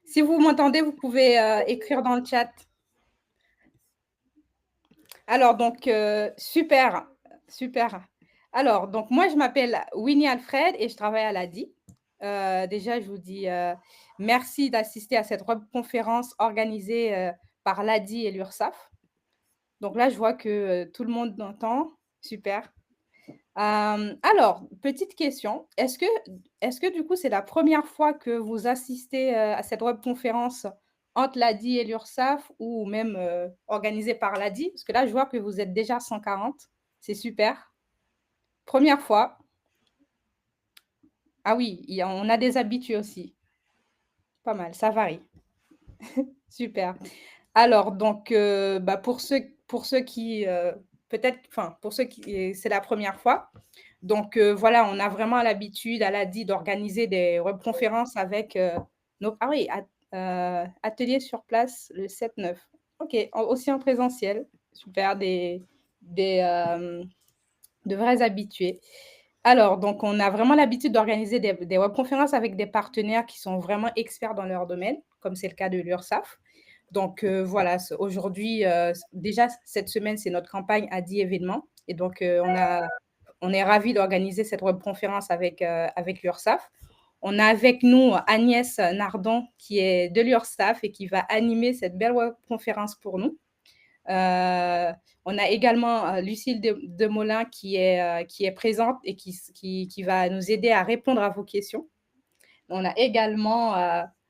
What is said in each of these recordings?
Si vous m'entendez, vous pouvez écrire dans le chat. Alors, donc, super, super. Alors, donc, moi, je m'appelle Winnie Alfred et je travaille à l'ADI. Déjà, je vous dis merci d'assister à cette conférence organisée par l'ADI et l'URSSAF. Donc là, je vois que tout le monde entend. Super. Alors, petite question. Est-ce que du coup, c'est la première fois que vous assistez à cette webconférence entre l'ADI et l'URSSAF ou même organisée par l'ADI? Parce que là, je vois que vous êtes déjà 140. C'est super. Première fois. Ah oui, on a des habitués aussi. Pas mal, ça varie. Super. Alors, donc, pour ceux qui, peut-être, enfin, pour ceux qui, c'est la première fois. Donc, voilà, on a vraiment l'habitude, elle a dit, d'organiser des webconférences avec nos… Ah oui, atelier sur place le 7-9. OK, aussi en présentiel. Super, de vrais habitués. Alors, donc, on a vraiment l'habitude d'organiser des webconférences avec des partenaires qui sont vraiment experts dans leur domaine, comme c'est le cas de l'URSSAF. Donc, voilà, aujourd'hui, déjà, cette semaine, c'est notre campagne ADI événement. Et donc, on est ravis d'organiser cette webconférence avec l'URSSAF. On a avec nous Agnès Nardon, qui est de l'URSSAF et qui va animer cette belle webconférence pour nous. On a également Lucille Demolin qui est présente et qui va nous aider à répondre à vos questions. On a également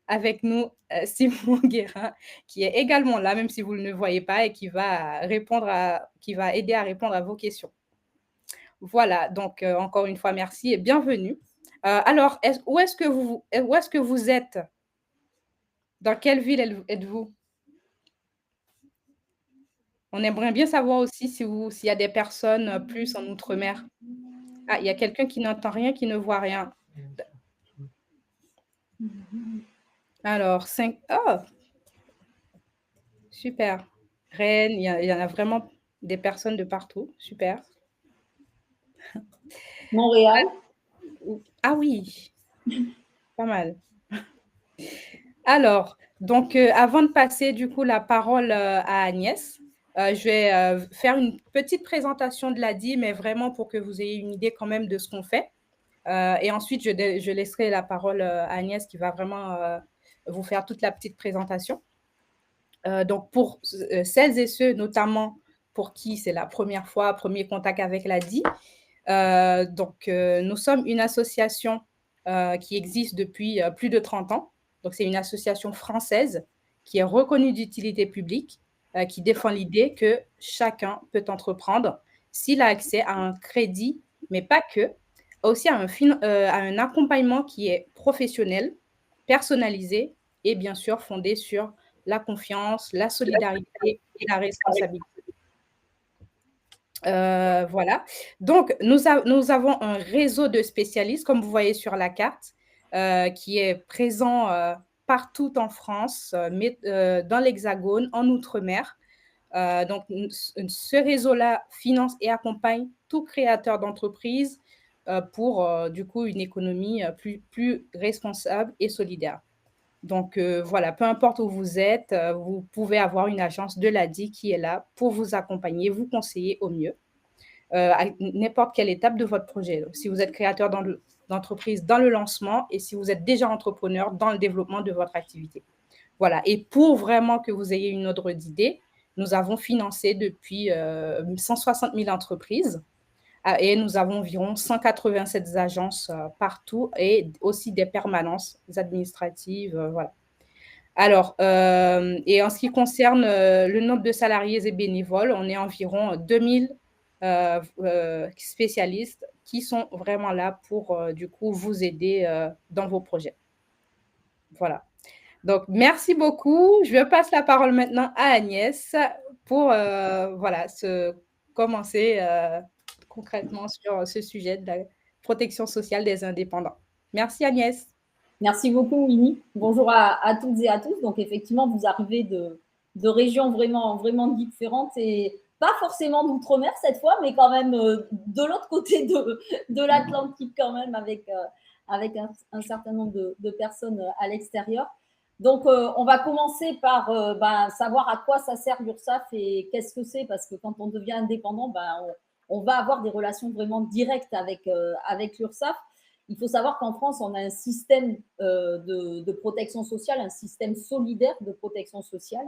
avec nous Simon Guérin, qui est également là, même si vous ne le voyez pas, et qui va aider à répondre à vos questions. Voilà, donc encore une fois, merci et bienvenue. Alors, où est-ce que vous êtes? Dans quelle ville êtes-vous? On aimerait bien savoir aussi s'il y a des personnes plus en outre-mer. Ah, il y a quelqu'un qui n'entend rien, qui ne voit rien. Alors, 5… Oh, super. Rennes, il y en a vraiment des personnes de partout. Super. Montréal. Ah oui, pas mal. Alors, donc, avant de passer du coup la parole à Agnès, je vais faire une petite présentation de l'ADI, mais vraiment pour que vous ayez une idée quand même de ce qu'on fait. Et ensuite, je laisserai la parole à Agnès qui va vraiment vous faire toute la petite présentation. Donc, pour celles et ceux, notamment pour qui c'est la première fois, premier contact avec l'ADI, nous sommes une association qui existe depuis plus de 30 ans. Donc, c'est une association française qui est reconnue d'utilité publique, qui défend l'idée que chacun peut entreprendre s'il a accès à un crédit, mais pas que, aussi à un accompagnement qui est professionnel, personnalisé et bien sûr fondé sur la confiance, la solidarité et la responsabilité. Voilà. Donc, nous avons un réseau de spécialistes, comme vous voyez sur la carte, qui est présent partout en France, dans l'Hexagone, en Outre-mer. Donc, ce réseau-là finance et accompagne tout créateur d'entreprise pour, du coup, une économie plus responsable et solidaire. Donc, voilà, peu importe où vous êtes, vous pouvez avoir une agence de l'ADI qui est là pour vous accompagner, vous conseiller au mieux à n'importe quelle étape de votre projet. Donc, si vous êtes créateur d'entreprise dans le lancement et si vous êtes déjà entrepreneur dans le développement de votre activité. Voilà. Et pour vraiment que vous ayez une ordre d'idée, nous avons financé depuis 160 000 entreprises et nous avons environ 187 agences partout et aussi des permanences administratives. Voilà. Alors, et en ce qui concerne le nombre de salariés et bénévoles, on est environ 2000 spécialistes qui sont vraiment là pour, du coup, vous aider dans vos projets. Voilà. Donc, merci beaucoup. Je passe la parole maintenant à Agnès pour, voilà, commencer concrètement sur ce sujet de la protection sociale des indépendants. Merci Agnès. Merci beaucoup, Winnie. Bonjour à toutes et à tous. Donc, effectivement, vous arrivez de régions vraiment différentes et pas forcément d'outre-mer cette fois, mais quand même de l'autre côté de l'Atlantique quand même avec un certain nombre de personnes à l'extérieur. Donc, on va commencer par savoir à quoi ça sert l'URSSAF et qu'est-ce que c'est, parce que quand on devient indépendant, on va avoir des relations vraiment directes avec l'URSSAF. Il faut savoir qu'en France, on a un système de protection sociale, un système solidaire de protection sociale,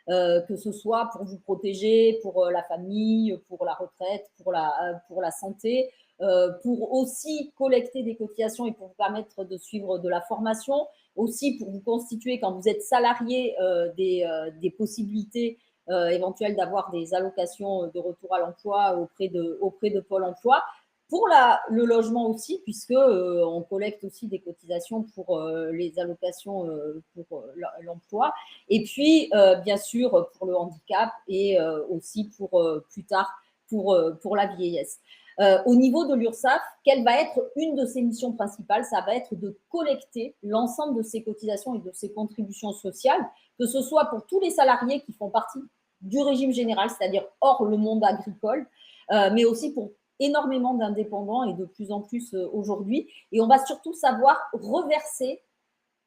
que ce soit pour vous protéger, pour la famille, pour la retraite, pour la santé, pour aussi collecter des cotisations et pour vous permettre de suivre de la formation, aussi pour vous constituer, quand vous êtes salarié, des possibilités éventuelles d'avoir des allocations de retour à l'emploi auprès de Pôle emploi. Pour le logement aussi, puisque on collecte aussi des cotisations pour les allocations pour l'emploi. Et puis, bien sûr, pour le handicap et aussi pour plus tard, pour la vieillesse. Au niveau de l'URSSAF, quelle va être une de ses missions principales? Ça va être de collecter l'ensemble de ces cotisations et de ces contributions sociales, que ce soit pour tous les salariés qui font partie du régime général, c'est-à-dire hors le monde agricole, mais aussi pour énormément d'indépendants et de plus en plus aujourd'hui. Et on va surtout savoir reverser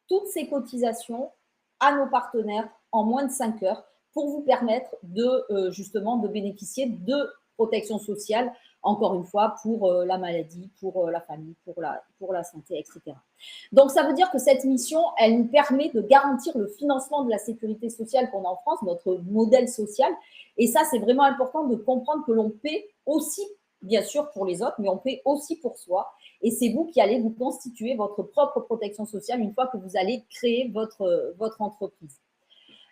toutes ces cotisations à nos partenaires en moins de 5 heures pour vous permettre justement de bénéficier de protection sociale, encore une fois, pour la maladie, pour la famille, pour la santé, etc. Donc, ça veut dire que cette mission, elle nous permet de garantir le financement de la sécurité sociale qu'on a en France, notre modèle social. Et ça, c'est vraiment important de comprendre que l'on paie aussi, bien sûr, pour les autres, mais on paie aussi pour soi. Et c'est vous qui allez vous constituer votre propre protection sociale une fois que vous allez créer votre entreprise.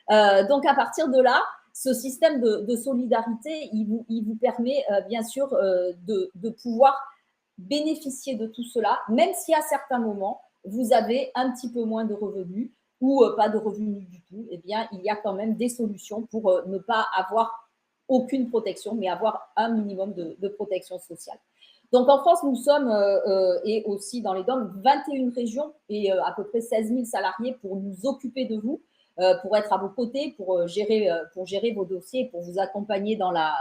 Donc, à partir de là, ce système de solidarité, il vous permet bien sûr de pouvoir bénéficier de tout cela, même si à certains moments, vous avez un petit peu moins de revenus ou pas de revenus du tout, eh bien, il y a quand même des solutions pour ne pas avoir aucune protection, mais avoir un minimum de protection sociale. Donc, en France, nous sommes, et aussi dans les DOM, 21 régions et à peu près 16 000 salariés pour nous occuper de vous, pour être à vos côtés, pour gérer vos dossiers, pour vous accompagner dans la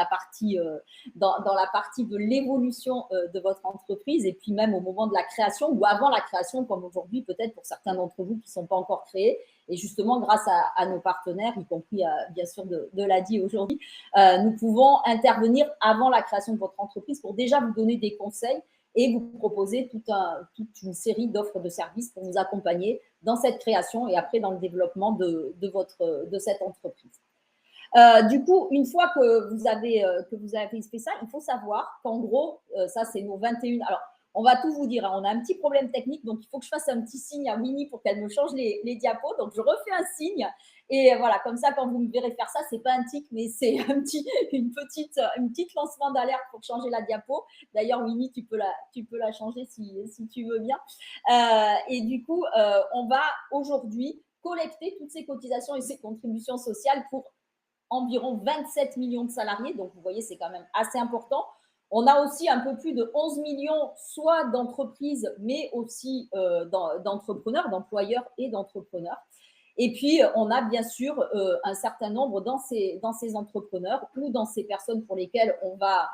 partie de l'évolution de votre entreprise, et puis même au moment de la création ou avant la création, comme aujourd'hui peut-être pour certains d'entre vous qui ne sont pas encore créés. Et justement, grâce à nos partenaires, y compris bien sûr de l'ADI aujourd'hui, nous pouvons intervenir avant la création de votre entreprise pour déjà vous donner des conseils et vous proposer toute une série d'offres de services pour vous accompagner dans cette création et après dans le développement de cette entreprise. Du coup, une fois que vous avez fait ça, il faut savoir qu'en gros, ça c'est nos 21. Alors, on va tout vous dire, hein, on a un petit problème technique, donc il faut que je fasse un petit signe à Winnie pour qu'elle me change les diapos. Donc, je refais un signe. Et voilà, comme ça, quand vous me verrez faire ça, c'est pas un tic, mais c'est une petite lancement d'alerte pour changer la diapo. D'ailleurs, Winnie, tu peux la changer si tu veux bien. Et du coup, on va aujourd'hui collecter toutes ces cotisations et ces contributions sociales pour environ 27 millions de salariés. Donc, vous voyez, c'est quand même assez important. On a aussi un peu plus de 11 millions, soit d'entreprises, mais aussi d'entrepreneurs, d'employeurs et d'entrepreneurs. Et puis, on a bien sûr un certain nombre dans ces entrepreneurs ou dans ces personnes pour lesquelles on va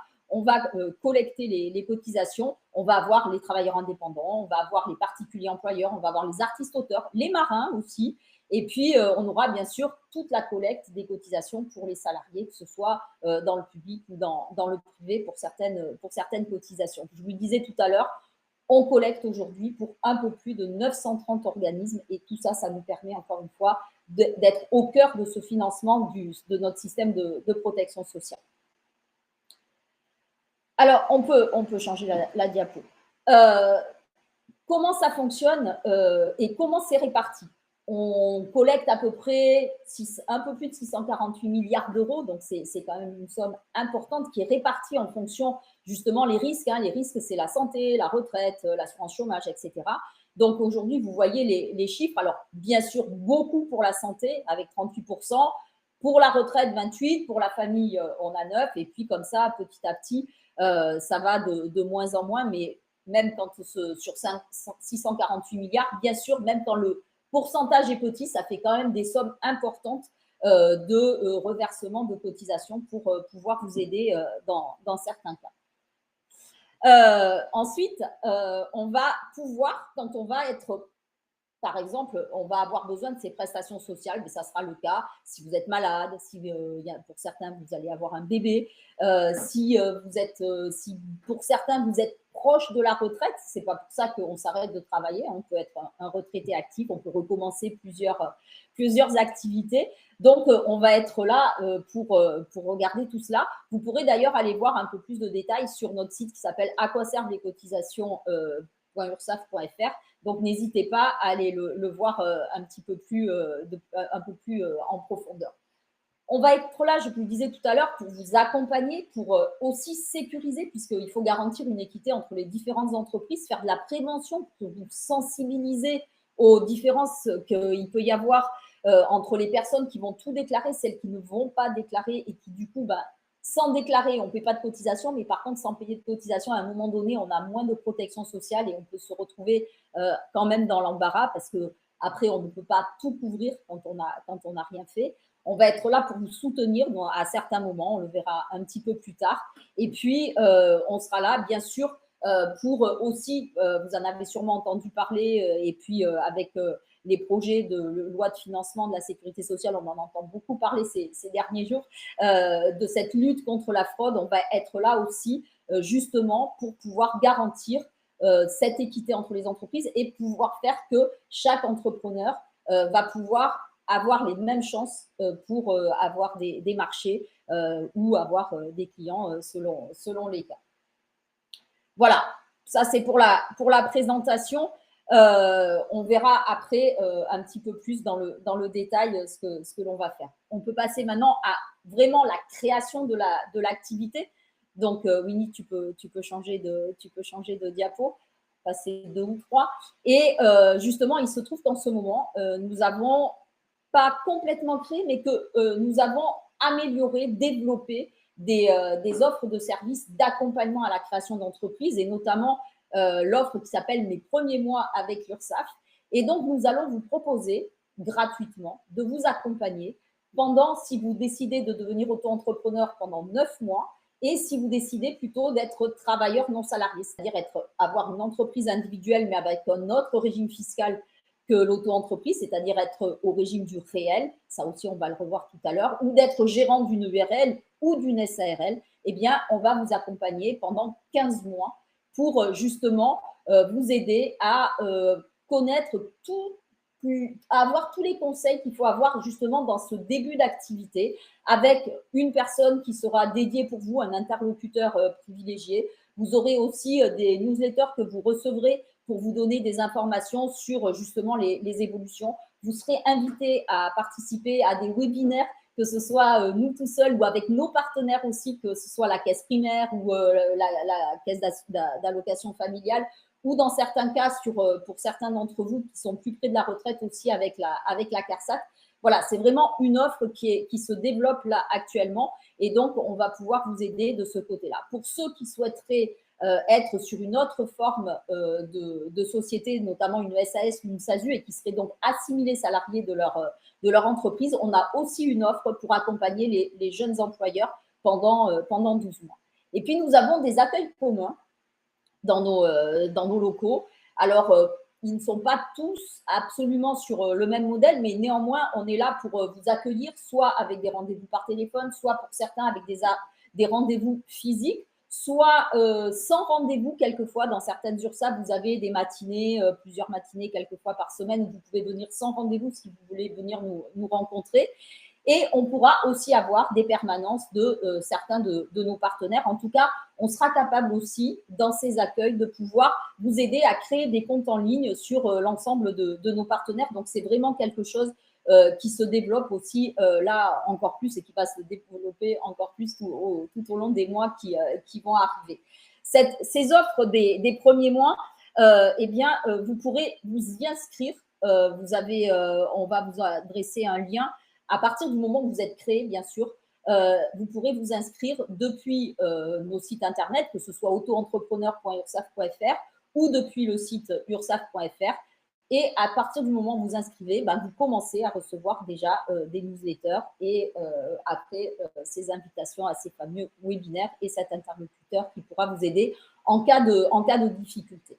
collecter les cotisations. On va avoir les travailleurs indépendants, on va avoir les particuliers employeurs, on va avoir les artistes auteurs, les marins aussi. Et puis, on aura bien sûr toute la collecte des cotisations pour les salariés, que ce soit dans le public ou dans le privé pour certaines cotisations. Je vous le disais tout à l'heure, on collecte aujourd'hui pour un peu plus de 930 organismes et tout ça, ça nous permet encore une fois d'être au cœur de ce financement de notre système de protection sociale. Alors, on peut changer la diapo. Comment ça fonctionne et comment c'est réparti? On collecte à peu près un peu plus de 648 milliards d'euros, donc c'est quand même une somme importante qui est répartie en fonction justement les risques. Hein. Les risques, c'est la santé, la retraite, l'assurance chômage, etc. Donc aujourd'hui, vous voyez les chiffres. Alors bien sûr, beaucoup pour la santé avec 38%, pour la retraite 28%, pour la famille on a 9%, et puis comme ça, petit à petit, ça va de moins en moins, mais même quand sur 648 milliards, bien sûr, même quand le pourcentage est petit, ça fait quand même des sommes importantes de reversement de cotisations pour pouvoir vous aider dans certains cas. Ensuite, on va pouvoir, quand on va être par exemple, on va avoir besoin de ces prestations sociales, mais ça sera le cas si vous êtes malade, si pour certains, vous allez avoir un bébé, si pour certains, vous êtes proche de la retraite, c'est pas pour ça qu'on s'arrête de travailler, on peut être un retraité actif, on peut recommencer plusieurs activités. Donc, on va être là pour regarder tout cela. Vous pourrez d'ailleurs aller voir un peu plus de détails sur notre site qui s'appelle À quoi servent les cotisations.ursaf.fr. Donc, n'hésitez pas à aller le voir un peu plus en profondeur. On va être là, je vous le disais tout à l'heure, pour vous accompagner, pour aussi sécuriser, puisqu'il faut garantir une équité entre les différentes entreprises, faire de la prévention pour vous sensibiliser aux différences qu'il peut y avoir entre les personnes qui vont tout déclarer, celles qui ne vont pas déclarer et qui, du coup, sans déclarer, on ne paie pas de cotisation, mais par contre, sans payer de cotisation, à un moment donné, on a moins de protection sociale et on peut se retrouver quand même dans l'embarras parce que après, on ne peut pas tout couvrir quand on n'a rien fait. On va être là pour vous soutenir à certains moments, on le verra un petit peu plus tard. Et puis, on sera là, bien sûr, pour aussi, vous en avez sûrement entendu parler, et puis avec les projets de loi de financement de la sécurité sociale, on en entend beaucoup parler ces derniers jours, de cette lutte contre la fraude. On va être là aussi, justement, pour pouvoir garantir cette équité entre les entreprises et pouvoir faire que chaque entrepreneur va pouvoir avoir les mêmes chances pour avoir des marchés ou avoir des clients selon les cas. Voilà, ça c'est pour la présentation. On verra après un petit peu plus dans le détail ce que l'on va faire. On peut passer maintenant à vraiment la création de l'activité. Donc, Winnie, tu peux changer de diapo, passer 2 ou 3. Et justement, il se trouve qu'en ce moment, nous avons pas complètement créé, mais que nous avons amélioré, développé des offres de services d'accompagnement à la création d'entreprises et notamment l'offre qui s'appelle Mes premiers mois avec l'URSSAF. Et donc, nous allons vous proposer gratuitement de vous accompagner pendant, si vous décidez de devenir auto-entrepreneur pendant 9 mois et si vous décidez plutôt d'être travailleur non salarié, c'est-à-dire avoir une entreprise individuelle mais avec un autre régime fiscal que l'auto-entreprise, c'est-à-dire être au régime du réel, ça aussi on va le revoir tout à l'heure, ou d'être gérant d'une URL ou d'une SARL, eh bien, on va vous accompagner pendant 15 mois pour justement vous aider à connaître à avoir tous les conseils qu'il faut avoir justement dans ce début d'activité avec une personne qui sera dédiée pour vous, un interlocuteur privilégié. Vous aurez aussi des newsletters que vous recevrez pour vous donner des informations sur justement les évolutions. Vous serez invité à participer à des webinaires, que ce soit nous tout seuls ou avec nos partenaires aussi, que ce soit la caisse primaire ou la caisse d'allocation familiale, ou dans certains cas, pour certains d'entre vous qui sont plus près de la retraite aussi avec la CARSAT. Voilà, c'est vraiment une offre qui se développe là actuellement et donc on va pouvoir vous aider de ce côté-là. Pour ceux qui souhaiteraient être sur une autre forme de société, notamment une SAS ou une SASU, et qui seraient donc assimilés salariés de leur entreprise, on a aussi une offre pour accompagner les jeunes employeurs pendant 12 mois. Et puis, nous avons des accueils communs dans nos locaux. Alors, ils ne sont pas tous absolument sur le même modèle, mais néanmoins, on est là pour vous accueillir, soit avec des rendez-vous par téléphone, soit pour certains avec des rendez-vous physiques, soit sans rendez-vous quelquefois. Dans certaines URSSAF, vous avez des matinées, plusieurs matinées quelquefois par semaine, où vous pouvez venir sans rendez-vous si vous voulez venir nous rencontrer. Et on pourra aussi avoir des permanences de certains de nos partenaires. En tout cas, on sera capable aussi, dans ces accueils, de pouvoir vous aider à créer des comptes en ligne sur l'ensemble de nos partenaires. Donc, c'est vraiment quelque chose qui se développe aussi là encore plus et qui va se développer encore plus tout au long des mois qui vont arriver. Ces offres des premiers mois, eh bien, vous pourrez vous y inscrire. On va vous adresser un lien. À partir du moment où vous êtes créé, bien sûr, vous pourrez vous inscrire depuis nos sites internet, que ce soit auto-entrepreneur.ursaf.fr ou depuis le site ursaf.fr. Et à partir du moment où vous inscrivez, vous commencez à recevoir déjà des newsletters et après ces invitations à ces fameux webinaires et cet interlocuteur qui pourra vous aider en cas de difficulté.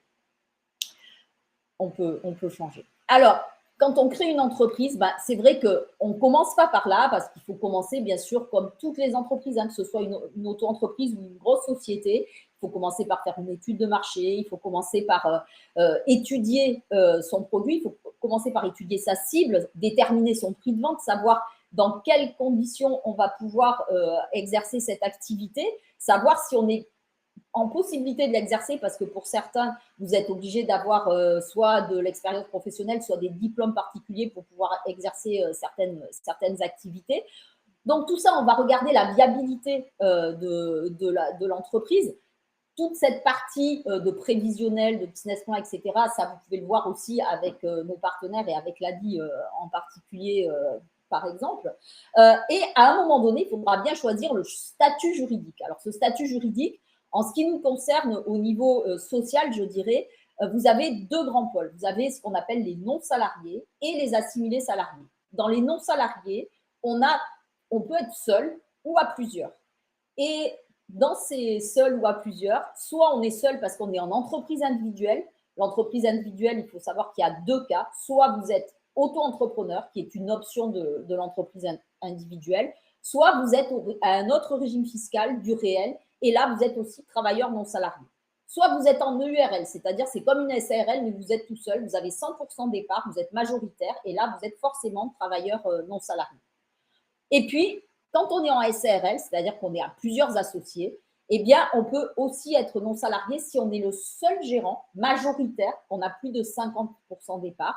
On peut changer. Alors, quand on crée une entreprise, ben, c'est vrai qu'on ne commence pas par là parce qu'il faut commencer, bien sûr, comme toutes les entreprises, hein, que ce soit une auto-entreprise ou une grosse société. Il faut commencer par faire une étude de marché, il faut commencer par étudier son produit, il faut commencer par étudier sa cible, déterminer son prix de vente, savoir dans quelles conditions on va pouvoir exercer cette activité, savoir si on est en possibilité de l'exercer parce que pour certains, vous êtes obligé d'avoir soit de l'expérience professionnelle, soit des diplômes particuliers pour pouvoir exercer certaines activités. Donc tout ça, on va regarder la viabilité de l'entreprise. Toute cette partie de prévisionnel, de business plan, etc., ça, vous pouvez le voir aussi avec nos partenaires et avec l'ADI en particulier, par exemple. Et à un moment donné, il faudra bien choisir le statut juridique. Alors, ce statut juridique, en ce qui nous concerne au niveau social, je dirais, vous avez deux grands pôles. Vous avez ce qu'on appelle les non-salariés et les assimilés salariés. Dans les non-salariés, on peut être seul ou à plusieurs. Et dans ces seuls ou à plusieurs, soit on est seul parce qu'on est en entreprise individuelle. L'entreprise individuelle, il faut savoir qu'il y a deux cas. Soit vous êtes auto-entrepreneur, qui est une option de l'entreprise individuelle, soit vous êtes à un autre régime fiscal du réel, et là, vous êtes aussi travailleur non salarié. Soit vous êtes en EURL, c'est-à-dire c'est comme une SARL, mais vous êtes tout seul, vous avez 100% d'épargne, vous êtes majoritaire, et là, vous êtes forcément travailleur non salarié. Et puis, quand on est en SARL, c'est-à-dire qu'on est à plusieurs associés, eh bien, on peut aussi être non salarié si on est le seul gérant majoritaire, qu'on a plus de 50% d'épargne,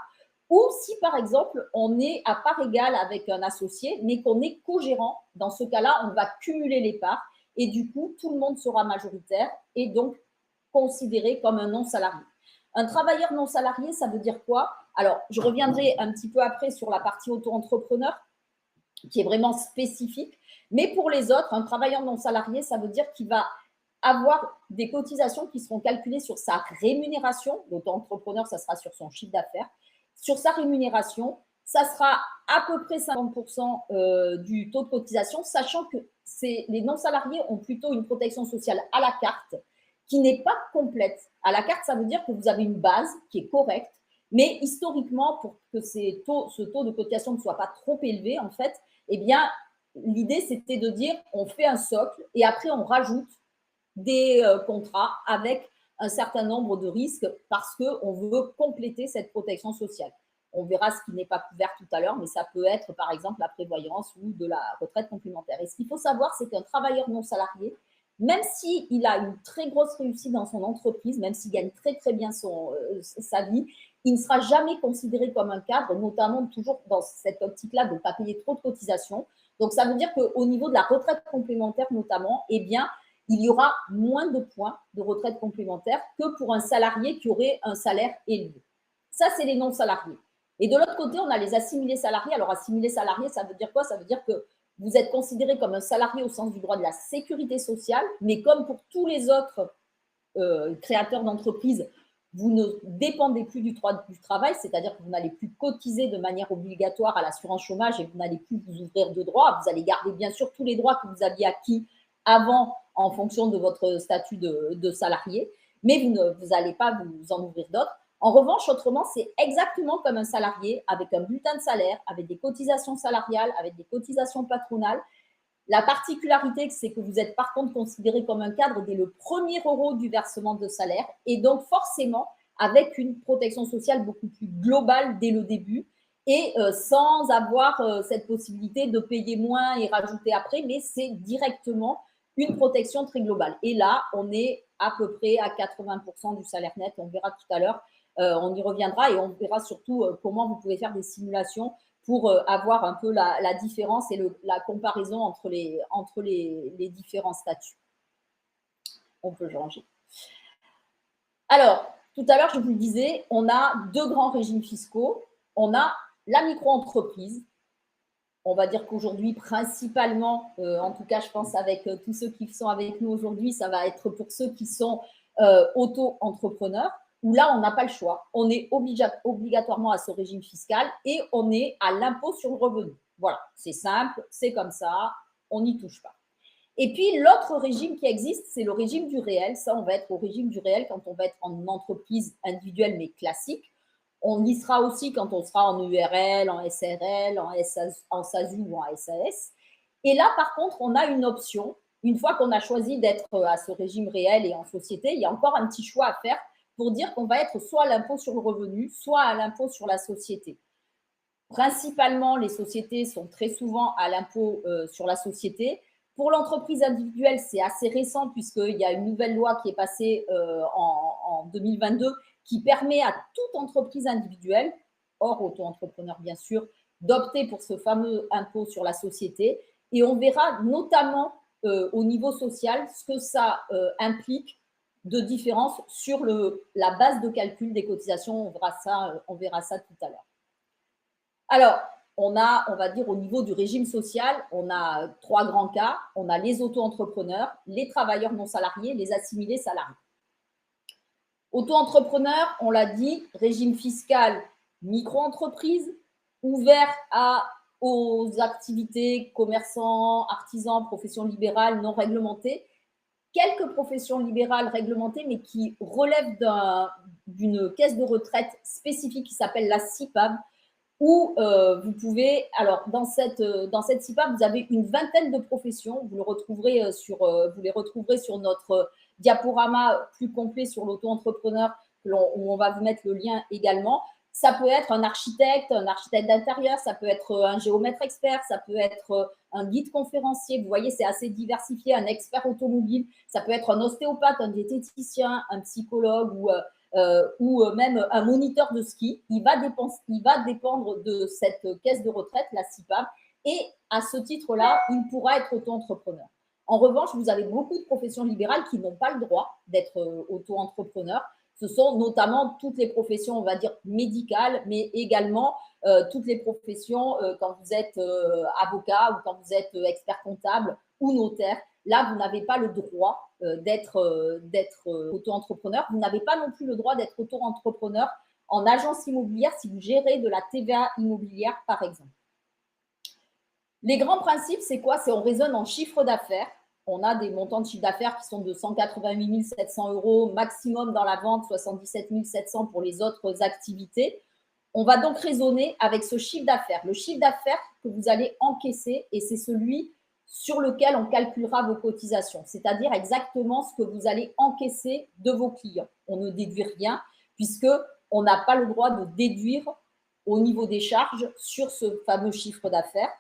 ou si, par exemple, on est à part égale avec un associé, mais qu'on est co-gérant. Dans ce cas-là, on va cumuler les parts et du coup, tout le monde sera majoritaire et donc considéré comme un non salarié. Un travailleur non salarié, ça veut dire quoi? Alors, je reviendrai un petit peu après sur la partie auto-entrepreneur, qui est vraiment spécifique. Mais pour les autres, un travailleur non salarié, ça veut dire qu'il va avoir des cotisations qui seront calculées sur sa rémunération. L'auto-entrepreneur, ça sera sur son chiffre d'affaires. Sur sa rémunération, ça sera à peu près 50% du taux de cotisation, sachant que les non-salariés ont plutôt une protection sociale à la carte qui n'est pas complète. À la carte, ça veut dire que vous avez une base qui est correcte, mais historiquement, pour que ce taux de cotisation ne soit pas trop élevé, en fait, eh bien, l'idée, c'était de dire, on fait un socle et après, on rajoute des contrats avec un certain nombre de risques parce qu'on veut compléter cette protection sociale. On verra ce qui n'est pas couvert tout à l'heure, mais ça peut être, par exemple, la prévoyance ou de la retraite complémentaire. Et ce qu'il faut savoir, c'est qu'un travailleur non salarié, même s'il a une très grosse réussite dans son entreprise, même s'il gagne très, très bien sa vie, il ne sera jamais considéré comme un cadre, notamment toujours dans cette optique-là de ne pas payer trop de cotisations. Donc, ça veut dire qu'au niveau de la retraite complémentaire, notamment, eh bien, il y aura moins de points de retraite complémentaire que pour un salarié qui aurait un salaire élevé. Ça, c'est les non-salariés. Et de l'autre côté, on a les assimilés salariés. Alors, assimilés salariés, ça veut dire quoi? Ça veut dire que vous êtes considéré comme un salarié au sens du droit de la sécurité sociale, mais comme pour tous les autres créateurs d'entreprises, vous ne dépendez plus du droit du travail, c'est-à-dire que vous n'allez plus cotiser de manière obligatoire à l'assurance chômage et vous n'allez plus vous ouvrir de droits. Vous allez garder bien sûr tous les droits que vous aviez acquis avant en fonction de votre statut de salarié, mais vous n'allez pas vous en ouvrir d'autres. En revanche, autrement, c'est exactement comme un salarié avec un bulletin de salaire, avec des cotisations salariales, avec des cotisations patronales. La particularité, c'est que vous êtes par contre considéré comme un cadre dès le premier euro du versement de salaire et donc forcément avec une protection sociale beaucoup plus globale dès le début et sans avoir cette possibilité de payer moins et rajouter après, mais c'est directement une protection très globale. Et là, on est à peu près à 80% du salaire net. On verra tout à l'heure, on y reviendra et on verra surtout comment vous pouvez faire des simulations pour avoir un peu la différence et la comparaison entre les différents statuts. On peut changer. Alors, tout à l'heure, je vous le disais, on a deux grands régimes fiscaux. On a la micro-entreprise. On va dire qu'aujourd'hui, principalement, en tout cas, je pense avec tous ceux qui sont avec nous aujourd'hui, ça va être pour ceux qui sont auto-entrepreneurs, où là, on n'a pas le choix. On est obligatoirement à ce régime fiscal et on est à l'impôt sur le revenu. Voilà, c'est simple, c'est comme ça, on n'y touche pas. Et puis, l'autre régime qui existe, c'est le régime du réel. Ça, on va être au régime du réel quand on va être en entreprise individuelle, mais classique. On y sera aussi quand on sera en URL, en SRL, en SASU ou en SAS. Et là, par contre, on a une option. Une fois qu'on a choisi d'être à ce régime réel et en société, il y a encore un petit choix à faire pour dire qu'on va être soit à l'impôt sur le revenu, soit à l'impôt sur la société. Principalement, les sociétés sont très souvent à l'impôt sur la société. Pour l'entreprise individuelle, c'est assez récent puisqu'il y a une nouvelle loi qui est passée en 2022 qui permet à toute entreprise individuelle, hors auto-entrepreneur bien sûr, d'opter pour ce fameux impôt sur la société. Et on verra notamment au niveau social ce que ça implique de différence sur la base de calcul des cotisations. On verra ça tout à l'heure. Alors, on va dire, au niveau du régime social, on a 3 grands cas. On a les auto-entrepreneurs, les travailleurs non salariés, les assimilés salariés. Auto-entrepreneurs, on l'a dit, régime fiscal micro-entreprise, ouvert aux activités commerçants, artisans, professions libérales non réglementées. Quelques professions libérales réglementées, mais qui relèvent d'une caisse de retraite spécifique qui s'appelle la CIPAB, où vous pouvez, alors dans cette CIPAB, vous avez une vingtaine de professions, vous les retrouverez sur notre diaporama plus complet sur l'auto-entrepreneur, où on va vous mettre le lien également. Ça peut être un architecte d'intérieur, ça peut être un géomètre expert, ça peut être un guide conférencier, vous voyez, c'est assez diversifié, un expert automobile, ça peut être un ostéopathe, un diététicien, un psychologue ou même un moniteur de ski. Il va dépendre de cette caisse de retraite, la CIPAB, et à ce titre-là, il pourra être auto-entrepreneur. En revanche, vous avez beaucoup de professions libérales qui n'ont pas le droit d'être auto-entrepreneur. Ce sont notamment toutes les professions, on va dire, médicales, mais également toutes les professions quand vous êtes avocat ou quand vous êtes expert comptable ou notaire. Là, vous n'avez pas le droit d'être auto-entrepreneur. Vous n'avez pas non plus le droit d'être auto-entrepreneur en agence immobilière si vous gérez de la TVA immobilière, par exemple. Les grands principes, c'est quoi? C'est on raisonne en chiffre d'affaires. On a des montants de chiffre d'affaires qui sont de 188 700 € maximum dans la vente, 77 700 pour les autres activités. On va donc raisonner avec ce chiffre d'affaires. Le chiffre d'affaires que vous allez encaisser, et c'est celui sur lequel on calculera vos cotisations, c'est-à-dire exactement ce que vous allez encaisser de vos clients. On ne déduit rien puisqu'on n'a pas le droit de déduire au niveau des charges sur ce fameux chiffre d'affaires,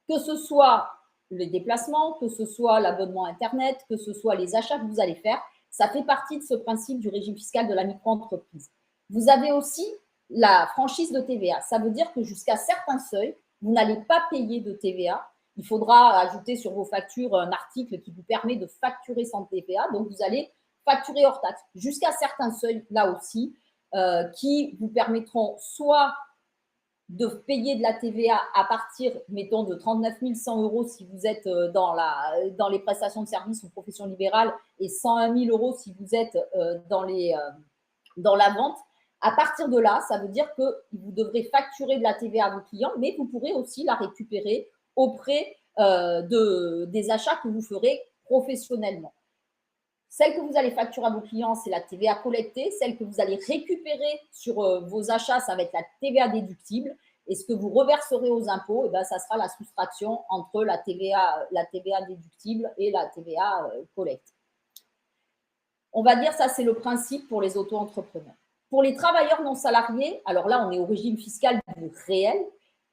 que ce soit les déplacements, que ce soit l'abonnement Internet, que ce soit les achats que vous allez faire. Ça fait partie de ce principe du régime fiscal de la micro-entreprise. Vous avez aussi la franchise de TVA. Ça veut dire que jusqu'à certains seuils, vous n'allez pas payer de TVA. Il faudra ajouter sur vos factures un article qui vous permet de facturer sans TVA. Donc, vous allez facturer hors taxe jusqu'à certains seuils, là aussi, qui vous permettront soit de payer de la TVA à partir, mettons, de 39 100 € si vous êtes dans les prestations de services ou professions libérales et 101 000 € si vous êtes dans la vente. À partir de là, ça veut dire que vous devrez facturer de la TVA à vos clients, mais vous pourrez aussi la récupérer auprès des achats que vous ferez professionnellement. Celle que vous allez facturer à vos clients, c'est la TVA collectée. Celle que vous allez récupérer sur vos achats, ça va être la TVA déductible. Et ce que vous reverserez aux impôts, ça sera la soustraction entre la TVA déductible et la TVA collecte. On va dire ça, c'est le principe pour les auto-entrepreneurs. Pour les travailleurs non salariés, alors là, on est au régime fiscal du réel,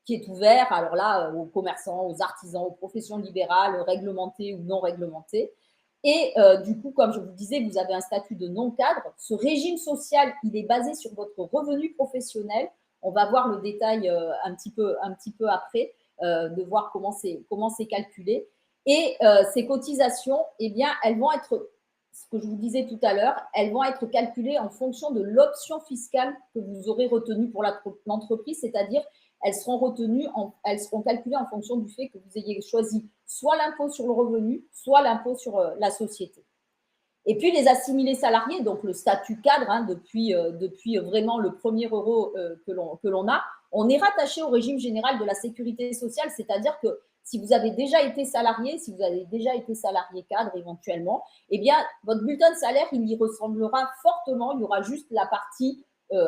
qui est ouvert, alors là, aux commerçants, aux artisans, aux professions libérales, réglementées ou non réglementées. Et du coup, comme je vous disais, vous avez un statut de non-cadre. Ce régime social, il est basé sur votre revenu professionnel. On va voir le détail un petit peu après, de voir comment c'est calculé. Et ces cotisations, eh bien, elles vont être, ce que je vous disais tout à l'heure, elles vont être calculées en fonction de l'option fiscale que vous aurez retenue pour l'entreprise, c'est-à-dire elles seront calculées en fonction du fait que vous ayez choisi soit l'impôt sur le revenu, soit l'impôt sur la société. Et puis les assimilés salariés, donc le statut cadre, depuis vraiment le premier euro que l'on a, on est rattaché au régime général de la sécurité sociale, c'est-à-dire que si vous avez déjà été salarié, cadre éventuellement, eh bien, votre bulletin de salaire, il y ressemblera fortement. Il y aura juste la partie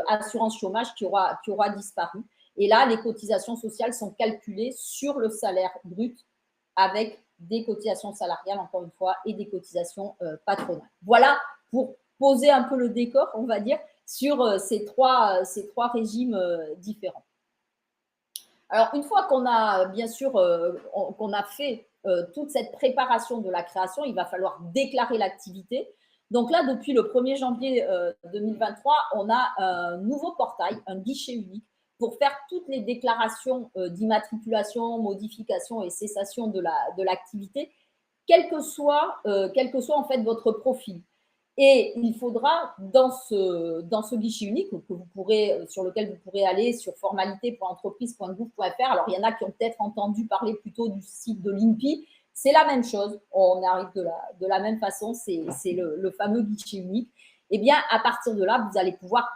assurance chômage qui aura disparu. Et là, les cotisations sociales sont calculées sur le salaire brut avec des cotisations salariales, encore une fois, et des cotisations patronales. Voilà pour poser un peu le décor, on va dire, sur ces trois régimes différents. Alors, une fois qu'on a, bien sûr, qu'on a fait toute cette préparation de la création, il va falloir déclarer l'activité. Donc là, depuis le 1er janvier 2023, on a un nouveau portail, un guichet unique, pour faire toutes les déclarations d'immatriculation, modification et cessation de l'activité, quel que soit en fait votre profil. Et il faudra, dans ce guichet unique sur lequel vous pourrez aller sur formalité.entreprise.gouv.fr, alors il y en a qui ont peut-être entendu parler plutôt du site de l'INPI, c'est la même chose, on arrive de la même façon, c'est le fameux guichet unique. Et bien, à partir de là, vous allez pouvoir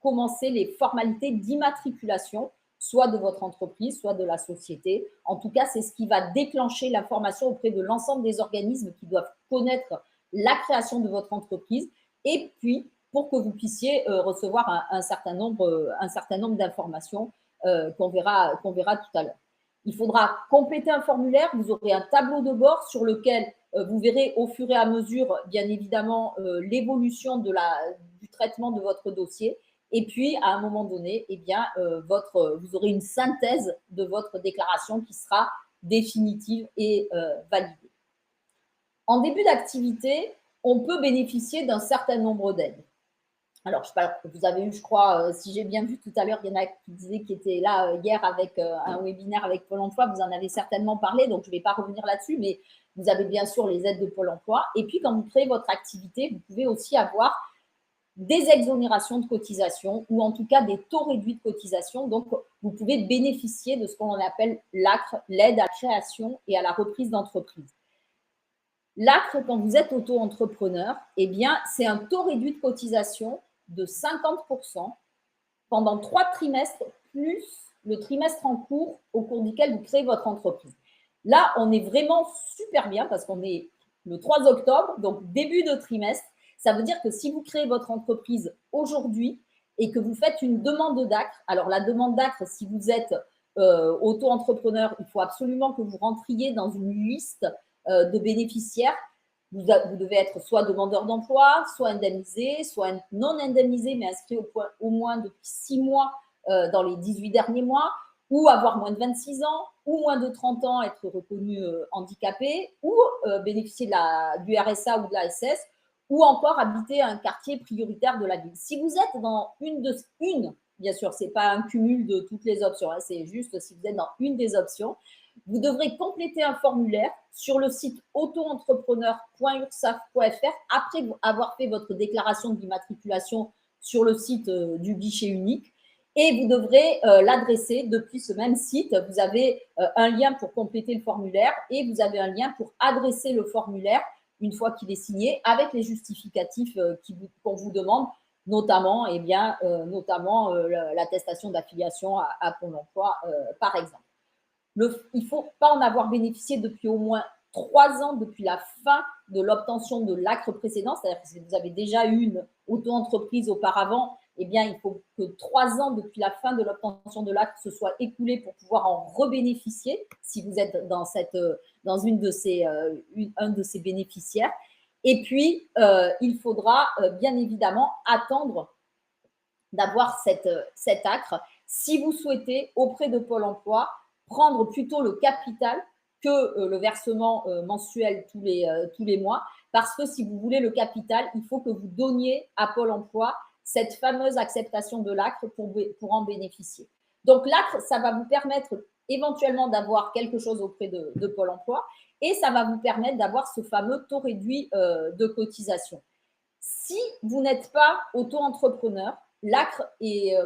commencer les formalités d'immatriculation, soit de votre entreprise, soit de la société. En tout cas, c'est ce qui va déclencher l'information auprès de l'ensemble des organismes qui doivent connaître la création de votre entreprise, et puis pour que vous puissiez recevoir un certain nombre d'informations qu'on verra tout à l'heure. Il faudra compléter un formulaire, vous aurez un tableau de bord sur lequel vous verrez au fur et à mesure, bien évidemment, l'évolution du traitement de votre dossier. Et puis, à un moment donné, eh bien, vous aurez une synthèse de votre déclaration qui sera définitive et validée. En début d'activité, on peut bénéficier d'un certain nombre d'aides. Alors, vous avez eu, je crois, si j'ai bien vu tout à l'heure, il y en a qui disaient qu'ils étaient là hier avec un webinaire avec Pôle emploi. Vous en avez certainement parlé, donc je ne vais pas revenir là-dessus, mais vous avez bien sûr les aides de Pôle emploi. Et puis, quand vous créez votre activité, vous pouvez aussi avoir des exonérations de cotisation ou en tout cas des taux réduits de cotisation. Donc, vous pouvez bénéficier de ce qu'on appelle l'ACRE, l'aide à la création et à la reprise d'entreprise. L'ACRE, quand vous êtes auto-entrepreneur, eh bien, c'est un taux réduit de cotisation de 50% pendant 3 trimestres, plus le trimestre en cours au cours duquel vous créez votre entreprise. Là, on est vraiment super bien parce qu'on est le 3 octobre, donc début de trimestre. Ça veut dire que si vous créez votre entreprise aujourd'hui et que vous faites une demande d'ACRE, alors la demande d'ACRE, si vous êtes auto-entrepreneur, il faut absolument que vous rentriez dans une liste de bénéficiaires. Vous devez être soit demandeur d'emploi, soit indemnisé, soit non indemnisé, mais inscrit au moins depuis 6 mois dans les 18 derniers mois, ou avoir moins de 26 ans, ou moins de 30 ans, être reconnu handicapé, ou bénéficier du RSA ou de l'ASS, ou encore habiter un quartier prioritaire de la ville. Si vous êtes dans bien sûr, ce n'est pas un cumul de toutes les options, hein, c'est juste si vous êtes dans une des options, vous devrez compléter un formulaire sur le site auto-entrepreneur.ursaf.fr après avoir fait votre déclaration d'immatriculation sur le site du guichet unique, et vous devrez l'adresser depuis ce même site. Vous avez un lien pour compléter le formulaire et vous avez un lien pour adresser le formulaire une fois qu'il est signé avec les justificatifs qu'on vous demande, notamment l'attestation d'affiliation à Pôle emploi, par exemple. Il ne faut pas en avoir bénéficié depuis au moins 3 ans depuis la fin de l'obtention de l'ACRE précédent, c'est-à-dire que si vous avez déjà eu une auto-entreprise auparavant, eh bien, il faut que 3 ans depuis la fin de l'obtention de l'ACRE se soient écoulés pour pouvoir en rebénéficier si vous êtes dans un de ces bénéficiaires. Et puis, il faudra bien évidemment attendre d'avoir cette ACRE si vous souhaitez, auprès de Pôle emploi, prendre plutôt le capital que le versement mensuel tous les mois, parce que si vous voulez le capital, il faut que vous donniez à Pôle emploi cette fameuse acceptation de l'ACRE pour en bénéficier. Donc l'ACRE, ça va vous permettre éventuellement d'avoir quelque chose auprès de Pôle emploi, et ça va vous permettre d'avoir ce fameux taux réduit de cotisation. Si vous n'êtes pas auto-entrepreneur, l'ACRE est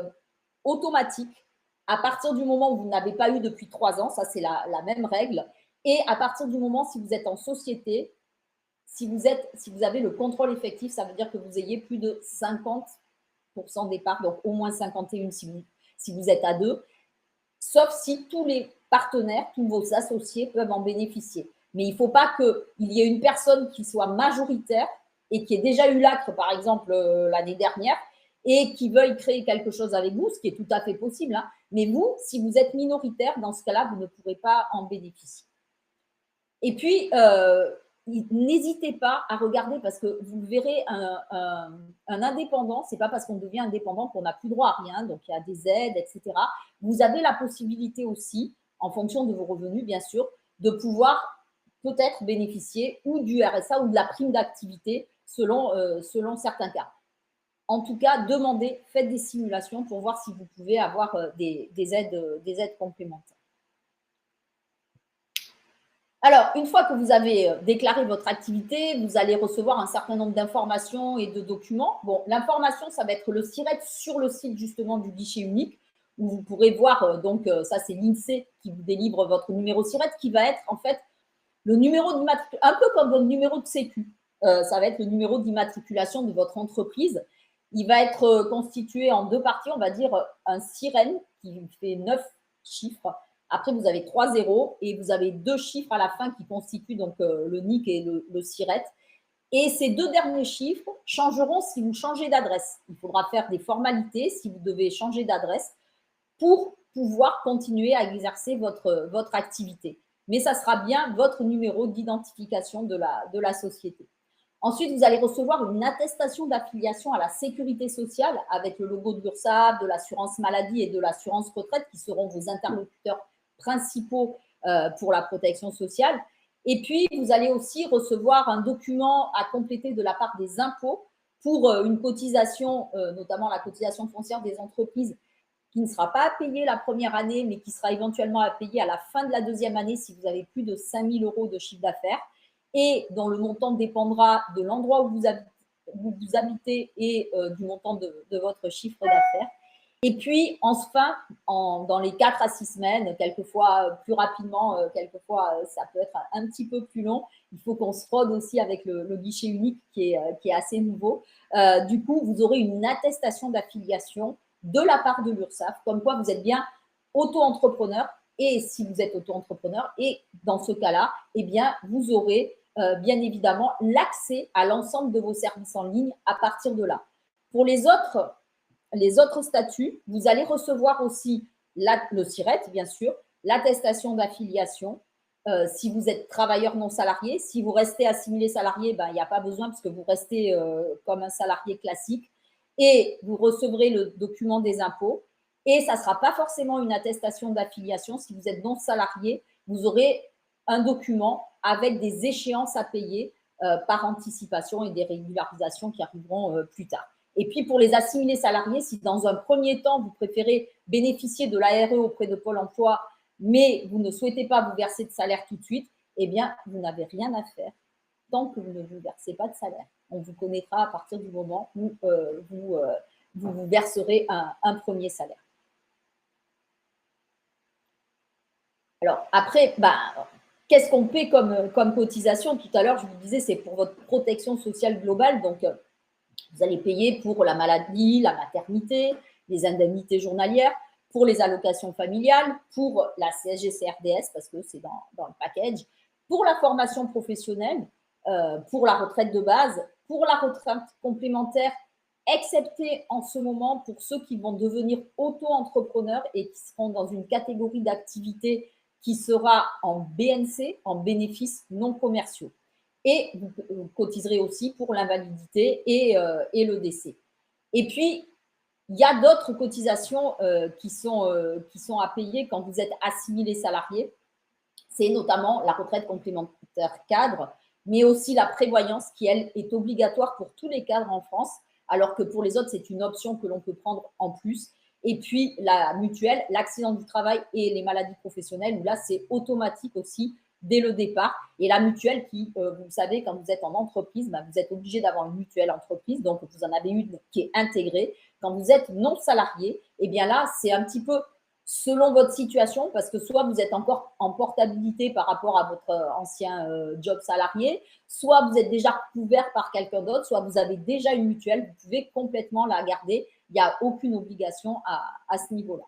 automatique à partir du moment où vous n'avez pas eu depuis 3 ans, ça c'est la même règle, et à partir du moment si vous êtes en société, si vous avez le contrôle effectif, ça veut dire que vous ayez plus de 50% des parts, donc au moins 51 si vous êtes à 2, sauf si tous les partenaires, tous vos associés peuvent en bénéficier. Mais il ne faut pas qu'il y ait une personne qui soit majoritaire et qui ait déjà eu l'ACRE, par exemple, l'année dernière, et qui veuillent créer quelque chose avec vous, ce qui est tout à fait possible. Hein. Mais vous, si vous êtes minoritaire, dans ce cas-là, vous ne pourrez pas en bénéficier. Et puis, n'hésitez pas à regarder, parce que vous verrez, un indépendant, ce n'est pas parce qu'on devient indépendant qu'on n'a plus droit à rien, donc il y a des aides, etc. Vous avez la possibilité aussi, en fonction de vos revenus, bien sûr, de pouvoir peut-être bénéficier ou du RSA ou de la prime d'activité selon certains cas. En tout cas, demandez, faites des simulations pour voir si vous pouvez avoir des aides complémentaires. Alors, une fois que vous avez déclaré votre activité, vous allez recevoir un certain nombre d'informations et de documents. Bon, l'information, ça va être le SIRET sur le site justement du guichet unique, où vous pourrez voir, ça c'est l'INSEE qui vous délivre votre numéro SIRET, qui va être en fait le numéro d'immatriculation, un peu comme votre numéro de sécu. Ça va être le numéro d'immatriculation de votre entreprise. Il va être constitué en 2 parties, on va dire un SIREN qui fait 9 chiffres. Après, vous avez 3 zéros et vous avez 2 chiffres à la fin qui constituent donc le NIC et le SIRET. Et ces 2 derniers chiffres changeront si vous changez d'adresse. Il faudra faire des formalités si vous devez changer d'adresse pour pouvoir continuer à exercer votre activité. Mais ça sera bien votre numéro d'identification de la société. Ensuite, vous allez recevoir une attestation d'affiliation à la sécurité sociale avec le logo de l'URSSAF, de l'assurance maladie et de l'assurance retraite qui seront vos interlocuteurs principaux pour la protection sociale. Et puis, vous allez aussi recevoir un document à compléter de la part des impôts pour une cotisation, notamment la cotisation foncière des entreprises, qui ne sera pas à payer la première année, mais qui sera éventuellement à payer à la fin de la deuxième année si vous avez plus de 5 000 € de chiffre d'affaires et dont le montant dépendra de l'endroit où vous habitez et du montant de votre chiffre d'affaires. Et puis, enfin, dans les 4 à 6 semaines, quelquefois plus rapidement, quelquefois ça peut être un petit peu plus long, il faut qu'on se fraude aussi avec le guichet unique qui est assez nouveau. Du coup, vous aurez une attestation d'affiliation de la part de l'URSSAF, comme quoi vous êtes bien auto-entrepreneur. Et si vous êtes auto-entrepreneur, et dans ce cas-là, eh bien, vous aurez bien évidemment l'accès à l'ensemble de vos services en ligne à partir de là. Pour les autres statuts, vous allez recevoir aussi le SIRET, bien sûr, l'attestation d'affiliation. Si vous êtes travailleur non salarié, si vous restez assimilé salarié, ben, il n'y a pas besoin parce que vous restez comme un salarié classique et vous recevrez le document des impôts. Et ça ne sera pas forcément une attestation d'affiliation. Si vous êtes non salarié, vous aurez un document avec des échéances à payer par anticipation et des régularisations qui arriveront plus tard. Et puis, pour les assimilés salariés, si dans un premier temps, vous préférez bénéficier de l'ARE auprès de Pôle emploi, mais vous ne souhaitez pas vous verser de salaire tout de suite, eh bien, vous n'avez rien à faire tant que vous ne vous versez pas de salaire. On vous connaîtra à partir du moment où vous verserez un premier salaire. Alors, après, qu'est-ce qu'on paie comme cotisation? Tout à l'heure, je vous disais, c'est pour votre protection sociale globale. Donc, vous allez payer pour la maladie, la maternité, les indemnités journalières, pour les allocations familiales, pour la CSG-CRDS, parce que c'est dans le package, pour la formation professionnelle, pour la retraite de base, pour la retraite complémentaire, excepté en ce moment pour ceux qui vont devenir auto-entrepreneurs et qui seront dans une catégorie d'activité qui sera en BNC, en bénéfices non commerciaux. Et vous cotiserez aussi pour l'invalidité et le décès. Et puis, il y a d'autres cotisations qui sont à payer quand vous êtes assimilé salarié. C'est notamment la retraite complémentaire cadre, mais aussi la prévoyance qui, elle, est obligatoire pour tous les cadres en France, alors que pour les autres, c'est une option que l'on peut prendre en plus. Et puis, la mutuelle, l'accident du travail et les maladies professionnelles, où là, c'est automatique aussi dès le départ. Et la mutuelle qui, vous savez, quand vous êtes en entreprise, vous êtes obligé d'avoir une mutuelle entreprise, donc vous en avez une qui est intégrée. Quand vous êtes non salarié, eh bien là, c'est un petit peu selon votre situation, parce que soit vous êtes encore en portabilité par rapport à votre ancien job salarié, soit vous êtes déjà couvert par quelqu'un d'autre, soit vous avez déjà une mutuelle, vous pouvez complètement la garder. Il n'y a aucune obligation à ce niveau-là.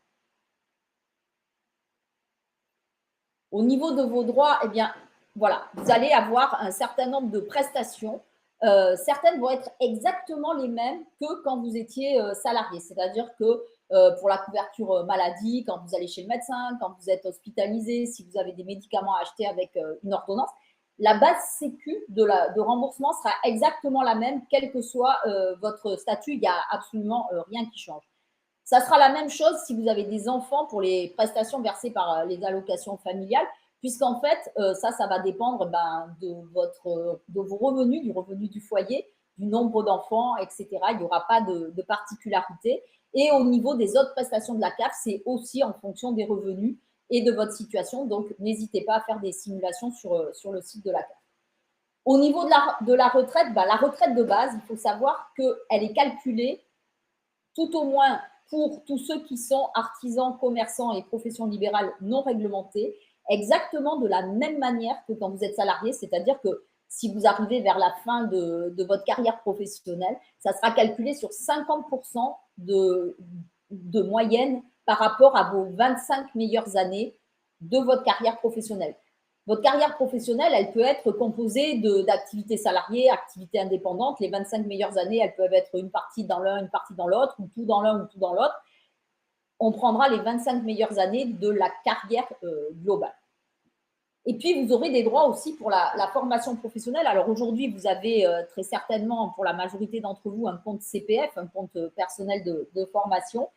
Au niveau de vos droits, eh bien, voilà, vous allez avoir un certain nombre de prestations certaines vont être exactement les mêmes que quand vous étiez salarié. C'est-à-dire que pour la couverture maladie, quand vous allez chez le médecin, quand vous êtes hospitalisé, si vous avez des médicaments à acheter avec une ordonnance, la base sécu de remboursement sera exactement la même, quel que soit votre statut. Il n'y a absolument rien qui change. Ça sera la même chose si vous avez des enfants pour les prestations versées par les allocations familiales, puisqu'en fait, ça va dépendre de vos revenus, du revenu du foyer, du nombre d'enfants, etc. Il n'y aura pas de particularité. Et au niveau des autres prestations de la CAF, c'est aussi en fonction des revenus et de votre situation. Donc, n'hésitez pas à faire des simulations sur le site de la CAF. Au niveau de la retraite, la retraite de base, il faut savoir qu'elle est calculée tout au moins pour tous ceux qui sont artisans, commerçants et professions libérales non réglementées, exactement de la même manière que quand vous êtes salarié, c'est-à-dire que si vous arrivez vers la fin de votre carrière professionnelle, ça sera calculé sur 50% de moyenne par rapport à vos 25 meilleures années de votre carrière professionnelle. Votre carrière professionnelle, elle peut être composée d'activités salariées, activités indépendantes. Les 25 meilleures années, elles peuvent être une partie dans l'un, une partie dans l'autre, ou tout dans l'un ou tout dans l'autre. On prendra les 25 meilleures années de la carrière globale. Et puis, vous aurez des droits aussi pour la formation professionnelle. Alors aujourd'hui, vous avez très certainement, pour la majorité d'entre vous, un compte CPF, un compte personnel de formation.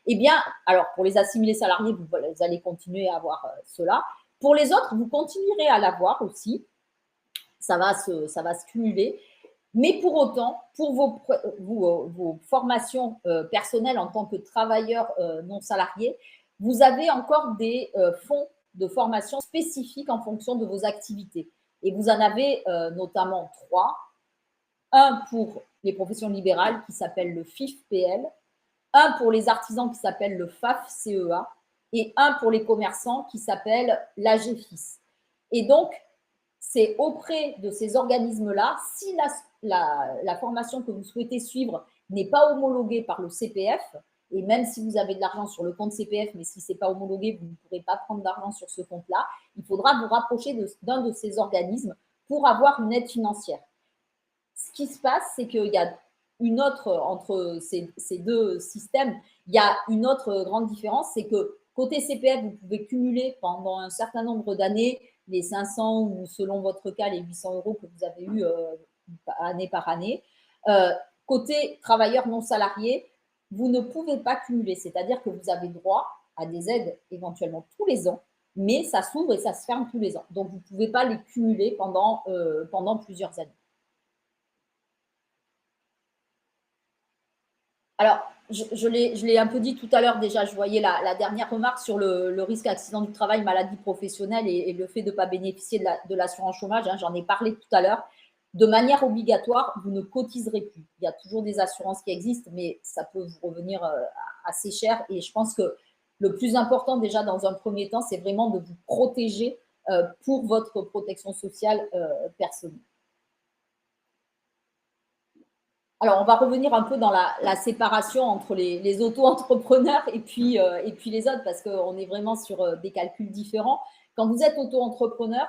Eh bien, alors pour les assimilés salariés, vous allez continuer à avoir cela. Pour les autres, vous continuerez à l'avoir aussi. Ça va se cumuler. Mais pour autant, pour vos formations personnelles en tant que travailleur non salarié, vous avez encore des fonds de formation spécifiques en fonction de vos activités. Et vous en avez notamment 3. Un pour les professions libérales qui s'appelle le FIF-PL, un pour les artisans qui s'appelle le FAF-CEA et un pour les commerçants qui s'appelle l'AGFIS. Et donc, c'est auprès de ces organismes-là, si la formation que vous souhaitez suivre n'est pas homologuée par le CPF, et même si vous avez de l'argent sur le compte CPF, mais si ce n'est pas homologué, vous ne pourrez pas prendre d'argent sur ce compte-là, il faudra vous rapprocher d'un de ces organismes pour avoir une aide financière. Ce qui se passe, c'est qu'il y a une autre, entre ces deux systèmes, il y a une autre grande différence, c'est que côté CPF, vous pouvez cumuler pendant un certain nombre d'années les 500 ou selon votre cas les 800 € que vous avez eu année par année. Côté travailleur non salarié, vous ne pouvez pas cumuler, c'est-à-dire que vous avez droit à des aides éventuellement tous les ans, mais ça s'ouvre et ça se ferme tous les ans. Donc, vous ne pouvez pas les cumuler pendant plusieurs années. Alors, je l'ai un peu dit tout à l'heure déjà, je voyais la dernière remarque sur le risque accident du travail, maladie professionnelle et le fait de ne pas bénéficier de l'assurance chômage. J'en ai parlé tout à l'heure. De manière obligatoire, vous ne cotiserez plus. Il y a toujours des assurances qui existent, mais ça peut vous revenir assez cher. Et je pense que le plus important déjà dans un premier temps, c'est vraiment de vous protéger pour votre protection sociale personnelle. Alors, on va revenir un peu dans la séparation entre les auto-entrepreneurs et puis les autres, parce qu'on est vraiment sur des calculs différents. Quand vous êtes auto-entrepreneur,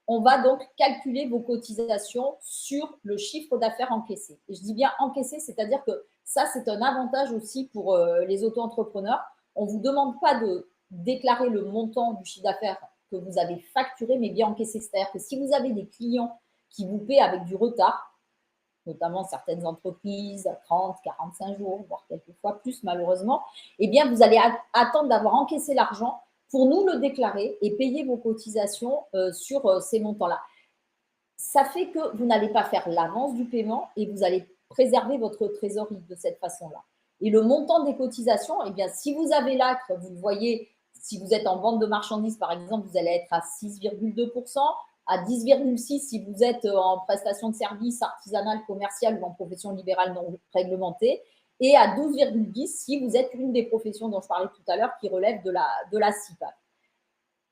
on va donc calculer vos cotisations sur le chiffre d'affaires encaissé. Et je dis bien encaissé, c'est-à-dire que ça, c'est un avantage aussi pour les auto-entrepreneurs. On ne vous demande pas de déclarer le montant du chiffre d'affaires que vous avez facturé, mais bien encaissé. C'est-à-dire que si vous avez des clients qui vous paient avec du retard, notamment certaines entreprises à 30, 45 jours, voire quelquefois plus malheureusement, eh bien, vous allez attendre d'avoir encaissé l'argent pour nous le déclarer et payer vos cotisations sur ces montants-là. Ça fait que vous n'allez pas faire l'avance du paiement et vous allez préserver votre trésorerie de cette façon-là. Et le montant des cotisations, eh bien, si vous avez l'ACRE, vous le voyez, si vous êtes en vente de marchandises, par exemple, vous allez être à 6,2%, à 10,6 si vous êtes en prestation de services artisanale, commerciale ou en profession libérale non réglementée, et à 12,10 si vous êtes une des professions dont je parlais tout à l'heure qui relève de la CIPAP.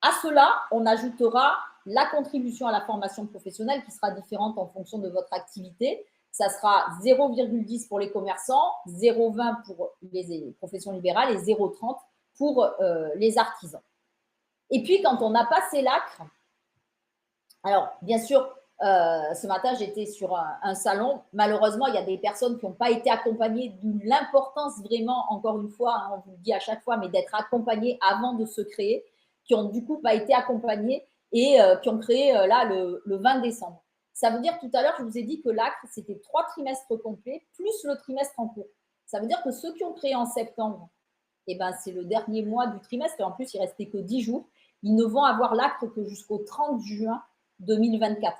À cela, on ajoutera la contribution à la formation professionnelle qui sera différente en fonction de votre activité. Ça sera 0,10 pour les commerçants, 0,20 pour les professions libérales et 0,30 pour les artisans. Et puis, quand on a passé l'ACRE, alors, bien sûr, Ce matin, j'étais sur un salon. Malheureusement, il y a des personnes qui n'ont pas été accompagnées, d'où l'importance vraiment, encore une fois, hein, on vous le dit à chaque fois, mais d'être accompagnées avant de se créer, qui ont du coup pas été accompagnées et qui ont créé là le 20 décembre. Ça veut dire, tout à l'heure, je vous ai dit que l'ACRE, c'était 3 trimestres complets, plus le trimestre en cours. Ça veut dire que ceux qui ont créé en septembre, eh ben, c'est le dernier mois du trimestre, et en plus, il ne restait que 10 jours, ils ne vont avoir l'ACRE que jusqu'au 30 juin 2024.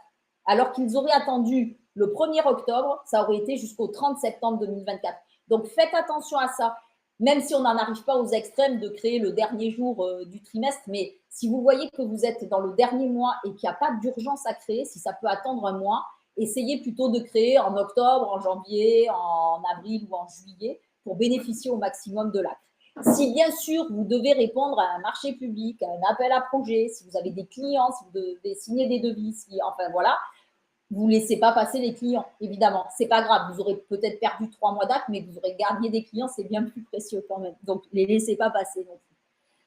Alors qu'ils auraient attendu le 1er octobre, ça aurait été jusqu'au 30 septembre 2024. Donc faites attention à ça, même si on n'en arrive pas aux extrêmes de créer le dernier jour du trimestre, mais si vous voyez que vous êtes dans le dernier mois et qu'il n'y a pas d'urgence à créer, si ça peut attendre un mois, essayez plutôt de créer en octobre, en janvier, en avril ou en juillet pour bénéficier au maximum de l'ACRE. Si bien sûr vous devez répondre à un marché public, à un appel à projet, si vous avez des clients, si vous devez signer des devis, enfin voilà, vous ne laissez pas passer les clients, évidemment. Ce n'est pas grave, vous aurez peut-être perdu 3 mois d'acte, mais vous aurez gagné des clients, c'est bien plus précieux quand même. Donc, ne les laissez pas passer non plus.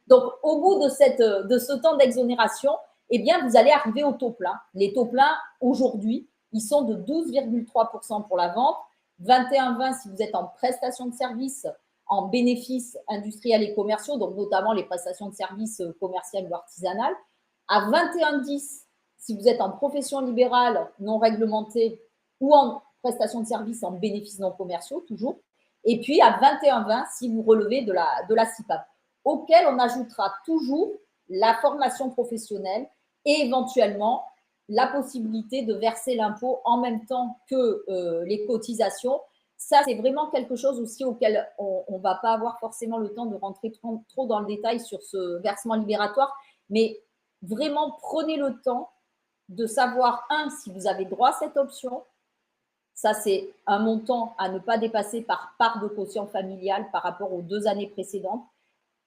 Donc, au bout de ce temps d'exonération, eh bien, vous allez arriver au taux plein. Les taux pleins, aujourd'hui, ils sont de 12,3% pour la vente, 21,20 si vous êtes en prestation de services, en bénéfices industriels et commerciaux, donc notamment les prestations de services commerciales ou artisanales, à 21,10 si vous êtes en profession libérale non réglementée ou en prestation de services en bénéfices non commerciaux, toujours, et puis à 21,20 si vous relevez de la CIPAP, auquel on ajoutera toujours la formation professionnelle et éventuellement la possibilité de verser l'impôt en même temps que les cotisations. Ça, c'est vraiment quelque chose aussi auquel on ne va pas avoir forcément le temps de rentrer trop dans le détail sur ce versement libératoire, mais vraiment prenez le temps de savoir, si vous avez droit à cette option. Ça, c'est un montant à ne pas dépasser par part de quotient familial par rapport aux 2 années précédentes.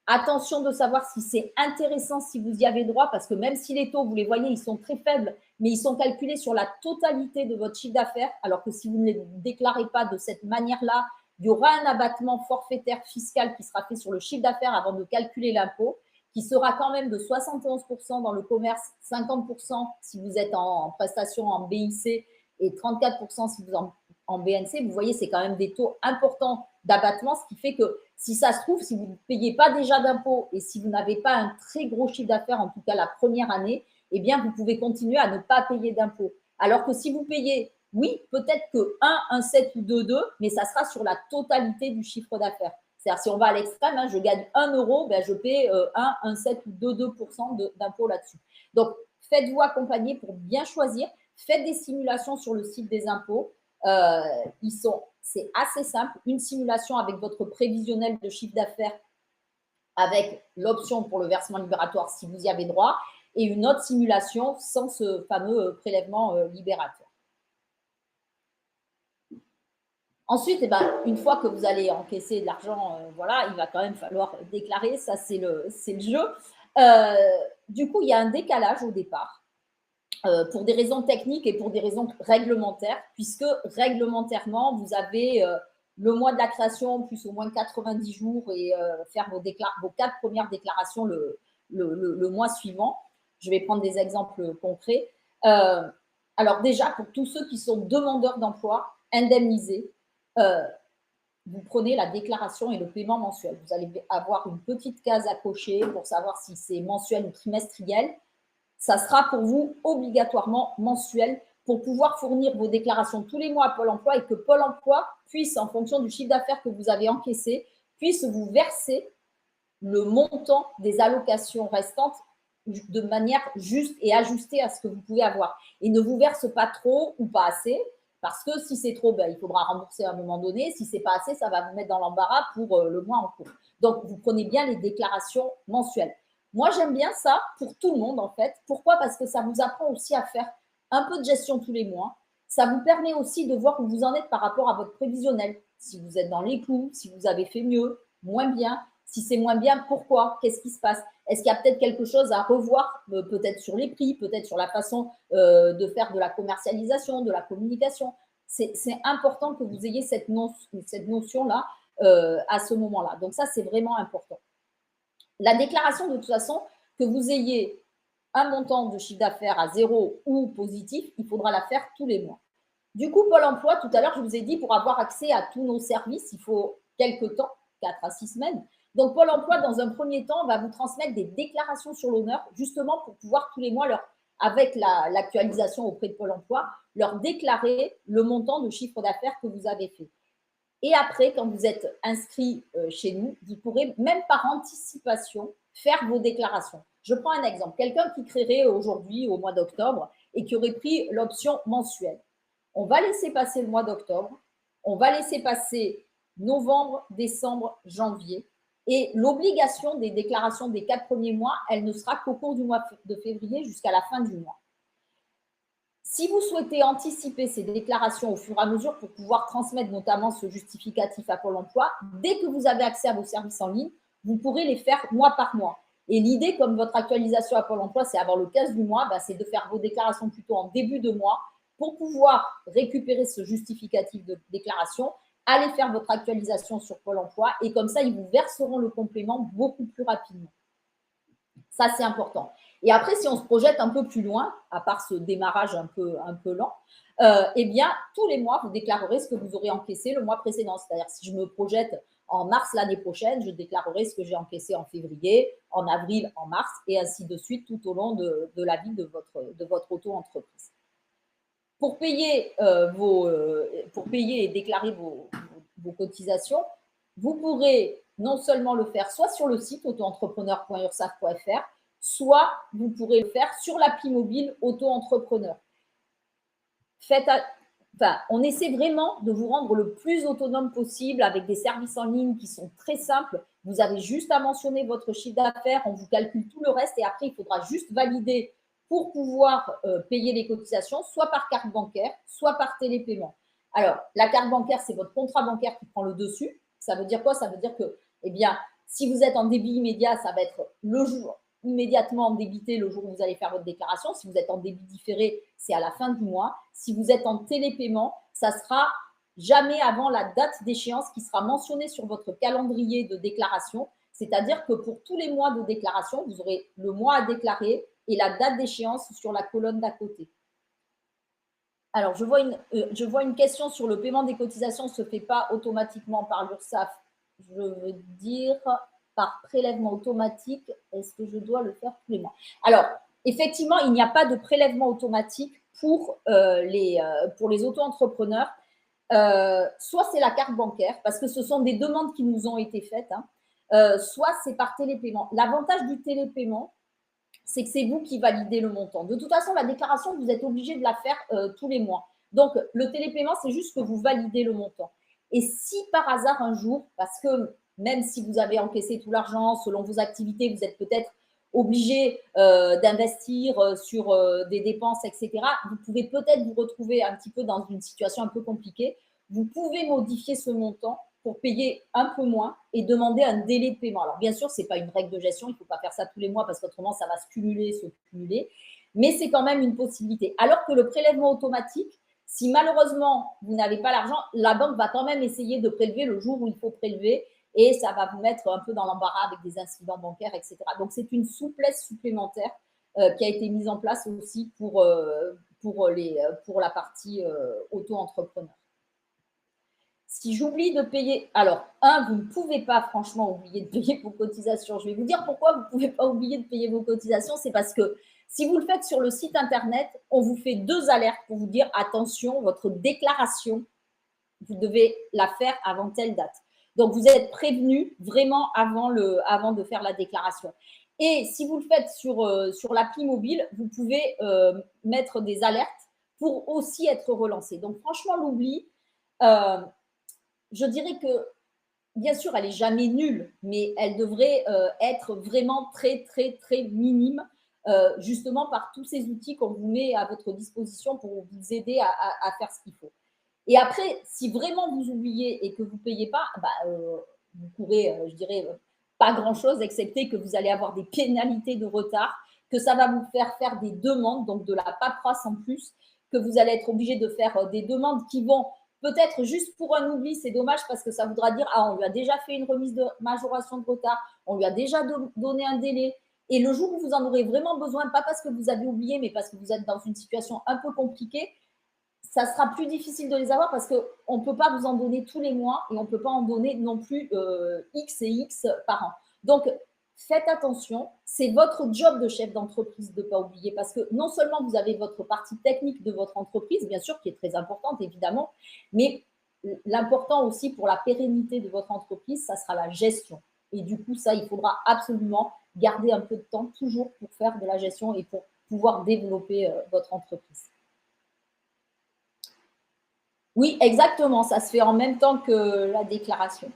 Attention de savoir si c'est intéressant, si vous y avez droit, parce que même si les taux, vous les voyez, ils sont très faibles, mais ils sont calculés sur la totalité de votre chiffre d'affaires, alors que si vous ne les déclarez pas de cette manière-là, il y aura un abattement forfaitaire fiscal qui sera fait sur le chiffre d'affaires avant de calculer l'impôt, qui sera quand même de 71% dans le commerce, 50% si vous êtes en prestation en BIC et 34% si vous êtes en BNC. Vous voyez, c'est quand même des taux importants d'abattement, ce qui fait que si ça se trouve, si vous ne payez pas déjà d'impôts et si vous n'avez pas un très gros chiffre d'affaires, en tout cas la première année, eh bien, vous pouvez continuer à ne pas payer d'impôts. Alors que si vous payez, oui, peut-être que 1,7 ou 2,2, mais ça sera sur la totalité du chiffre d'affaires. C'est-à-dire, si on va à l'extrême, je gagne 1 euro, ben, je paie 1,7 ou 2,2% d'impôts là-dessus. Donc, faites-vous accompagner pour bien choisir. Faites des simulations sur le site des impôts. C'est assez simple. Une simulation avec votre prévisionnel de chiffre d'affaires avec l'option pour le versement libératoire si vous y avez droit et une autre simulation sans ce fameux prélèvement libératoire. Ensuite, une fois que vous allez encaisser de l'argent, voilà, il va quand même falloir déclarer, ça c'est le jeu. Du coup, il y a un décalage au départ pour des raisons techniques et pour des raisons réglementaires, puisque réglementairement, vous avez le mois de la création plus au moins 90 jours et faire vos 4 premières déclarations le mois suivant. Je vais prendre des exemples concrets. Alors déjà, pour tous ceux qui sont demandeurs d'emploi, indemnisés, vous prenez la déclaration et le paiement mensuel. Vous allez avoir une petite case à cocher pour savoir si c'est mensuel ou trimestriel. Ça sera pour vous obligatoirement mensuel pour pouvoir fournir vos déclarations tous les mois à Pôle emploi et que Pôle emploi puisse, en fonction du chiffre d'affaires que vous avez encaissé, puisse vous verser le montant des allocations restantes de manière juste et ajustée à ce que vous pouvez avoir. Et ne vous verse pas trop ou pas assez, parce que si c'est trop, il faudra rembourser à un moment donné. Si c'est pas assez, ça va vous mettre dans l'embarras pour le mois en cours. Donc, vous prenez bien les déclarations mensuelles. Moi, j'aime bien ça pour tout le monde, en fait. Pourquoi? Parce que ça vous apprend aussi à faire un peu de gestion tous les mois. Ça vous permet aussi de voir où vous en êtes par rapport à votre prévisionnel. Si vous êtes dans les clous, si vous avez fait mieux, moins bien. Si c'est moins bien, pourquoi? Qu'est-ce qui se passe? Est-ce qu'il y a peut-être quelque chose à revoir, peut-être sur les prix, peut-être sur la façon de faire de la commercialisation, de la communication? C'est important que vous ayez cette notion-là à ce moment-là. Donc ça, c'est vraiment important. La déclaration, de toute façon, que vous ayez un montant de chiffre d'affaires à 0 ou positif, il faudra la faire tous les mois. Du coup, Pôle emploi, tout à l'heure, je vous ai dit, pour avoir accès à tous nos services, il faut quelques temps, 4 à 6 semaines. Donc, Pôle emploi, dans un premier temps, va vous transmettre des déclarations sur l'honneur, justement pour pouvoir tous les mois, avec l'actualisation auprès de Pôle emploi, leur déclarer le montant de chiffre d'affaires que vous avez fait. Et après, quand vous êtes inscrit chez nous, vous pourrez, même par anticipation, faire vos déclarations. Je prends un exemple. Quelqu'un qui créerait aujourd'hui, au mois d'octobre, et qui aurait pris l'option mensuelle. On va laisser passer le mois d'octobre, on va laisser passer novembre, décembre, janvier. Et l'obligation des déclarations des 4 premiers mois, elle ne sera qu'au cours du mois de février jusqu'à la fin du mois. Si vous souhaitez anticiper ces déclarations au fur et à mesure pour pouvoir transmettre notamment ce justificatif à Pôle emploi, dès que vous avez accès à vos services en ligne, vous pourrez les faire mois par mois. Et l'idée, comme votre actualisation à Pôle emploi, c'est avant le 15 du mois, c'est de faire vos déclarations plutôt en début de mois pour pouvoir récupérer ce justificatif de déclaration, aller faire votre actualisation sur Pôle emploi et comme ça, ils vous verseront le complément beaucoup plus rapidement. Ça, c'est important. Et après, si on se projette un peu plus loin, à part ce démarrage un peu lent, eh bien, tous les mois, vous déclarerez ce que vous aurez encaissé le mois précédent. C'est-à-dire, si je me projette en mars l'année prochaine, je déclarerai ce que j'ai encaissé en février, en avril, en mars, et ainsi de suite tout au long de la vie de votre auto-entreprise. Pour payer, pour payer et déclarer vos cotisations, vous pourrez non seulement le faire soit sur le site auto-entrepreneur.ursaf.fr, soit vous pourrez le faire sur l'appli mobile auto-entrepreneur. On essaie vraiment de vous rendre le plus autonome possible avec des services en ligne qui sont très simples. Vous avez juste à mentionner votre chiffre d'affaires, on vous calcule tout le reste et après, il faudra juste valider pour pouvoir payer les cotisations, soit par carte bancaire, soit par télépaiement. Alors, la carte bancaire, c'est votre contrat bancaire qui prend le dessus. Ça veut dire quoi? Ça veut dire que, eh bien, si vous êtes en débit immédiat, ça va être le jour immédiatement débité le jour où vous allez faire votre déclaration. Si vous êtes en débit différé, c'est à la fin du mois. Si vous êtes en télépaiement, ça sera jamais avant la date d'échéance qui sera mentionnée sur votre calendrier de déclaration. C'est-à-dire que pour tous les mois de déclaration, vous aurez le mois à déclarer et la date d'échéance sur la colonne d'à côté. Alors, je vois une question sur le paiement des cotisations ne se fait pas automatiquement par l'URSSAF. Je veux dire par prélèvement automatique. Est-ce que je dois le faire tous les mois? Alors, effectivement, il n'y a pas de prélèvement automatique pour les auto-entrepreneurs. Soit c'est la carte bancaire, parce que ce sont des demandes qui nous ont été faites, soit c'est par télépaiement. L'avantage du télépaiement, c'est que c'est vous qui validez le montant. De toute façon, la déclaration, vous êtes obligé de la faire tous les mois. Donc, le télépaiement, c'est juste que vous validez le montant. Et si par hasard un jour, parce que même si vous avez encaissé tout l'argent, selon vos activités, vous êtes peut-être obligé d'investir sur des dépenses, etc., vous pouvez peut-être vous retrouver un petit peu dans une situation un peu compliquée. Vous pouvez modifier ce montant pour payer un peu moins et demander un délai de paiement. Alors, bien sûr, ce n'est pas une règle de gestion, il ne faut pas faire ça tous les mois parce qu'autrement, ça va se cumuler, mais c'est quand même une possibilité. Alors que le prélèvement automatique, si malheureusement, vous n'avez pas l'argent, la banque va quand même essayer de prélever le jour où il faut prélever et ça va vous mettre un peu dans l'embarras avec des incidents bancaires, etc. Donc, c'est une souplesse supplémentaire qui a été mise en place aussi pour la partie auto-entrepreneur. Si j'oublie de payer, alors, vous ne pouvez pas franchement oublier de payer vos cotisations. Je vais vous dire pourquoi vous ne pouvez pas oublier de payer vos cotisations. C'est parce que si vous le faites sur le site internet, on vous fait 2 alertes pour vous dire attention, votre déclaration, vous devez la faire avant telle date. Donc, vous êtes prévenu vraiment avant de faire la déclaration. Et si vous le faites sur l'appli mobile, vous pouvez mettre des alertes pour aussi être relancé. Donc, franchement, l'oubli, je dirais que, bien sûr, elle n'est jamais nulle, mais elle devrait être vraiment très, très, très minime, justement par tous ces outils qu'on vous met à votre disposition pour vous aider à faire ce qu'il faut. Et après, si vraiment vous oubliez et que vous ne payez pas, vous pourrez, je dirais, pas grand-chose, excepté que vous allez avoir des pénalités de retard, que ça va vous faire des demandes, donc de la paperasse en plus, que vous allez être obligé de faire des demandes qui vont peut-être juste pour un oubli, c'est dommage parce que ça voudra dire on lui a déjà fait une remise de majoration de retard, on lui a déjà donné un délai Et le jour où vous en aurez vraiment besoin, pas parce que vous avez oublié, mais parce que vous êtes dans une situation un peu compliquée, ça sera plus difficile de les avoir parce qu'on ne peut pas vous en donner tous les mois et on ne peut pas en donner non plus X et X par an. Donc, faites attention, c'est votre job de chef d'entreprise de ne pas oublier parce que non seulement vous avez votre partie technique de votre entreprise, bien sûr, qui est très importante, évidemment, mais l'important aussi pour la pérennité de votre entreprise, ça sera la gestion. Et du coup, ça, il faudra absolument garder un peu de temps toujours pour faire de la gestion et pour pouvoir développer votre entreprise. Oui, exactement. Ça se fait en même temps que la déclaration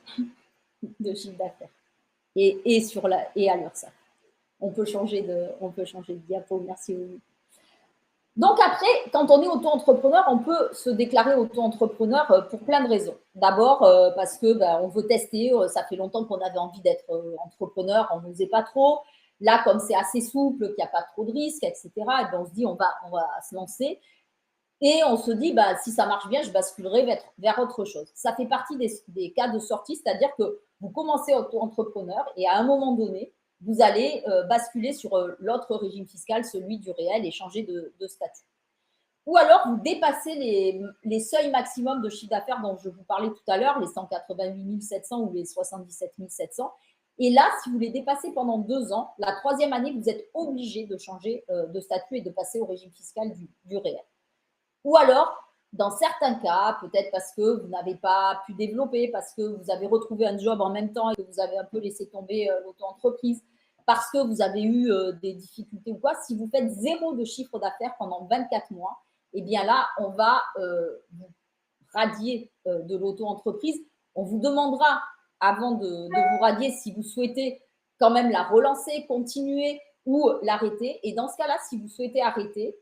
de chiffre d'affaires et à l'URSSAF. On peut changer de diapo. Merci. Oui. Donc après, quand on est auto-entrepreneur, on peut se déclarer auto-entrepreneur pour plein de raisons. D'abord parce que on veut tester. Ça fait longtemps qu'on avait envie d'être entrepreneur, on n'osait pas trop. Là, comme c'est assez souple, qu'il n'y a pas trop de risques, etc. Et on se dit on va se lancer. Et on se dit, si ça marche bien, je basculerai vers autre chose. Ça fait partie des cas de sortie, c'est-à-dire que vous commencez auto-entrepreneur et à un moment donné, vous allez basculer sur l'autre régime fiscal, celui du réel, et changer de statut. Ou alors, vous dépassez les seuils maximums de chiffre d'affaires dont je vous parlais tout à l'heure, les 188 700 ou les 77 700. Et là, si vous les dépassez pendant 2 ans, la 3e année, vous êtes obligé de changer de statut et de passer au régime fiscal du réel. Ou alors, dans certains cas, peut-être parce que vous n'avez pas pu développer, parce que vous avez retrouvé un job en même temps et que vous avez un peu laissé tomber l'auto-entreprise, parce que vous avez eu des difficultés ou quoi, si vous faites 0 de chiffre d'affaires pendant 24 mois, eh bien là, on va vous radier de l'auto-entreprise. On vous demandera, avant de vous radier, si vous souhaitez quand même la relancer, continuer ou l'arrêter. Et dans ce cas-là, si vous souhaitez arrêter,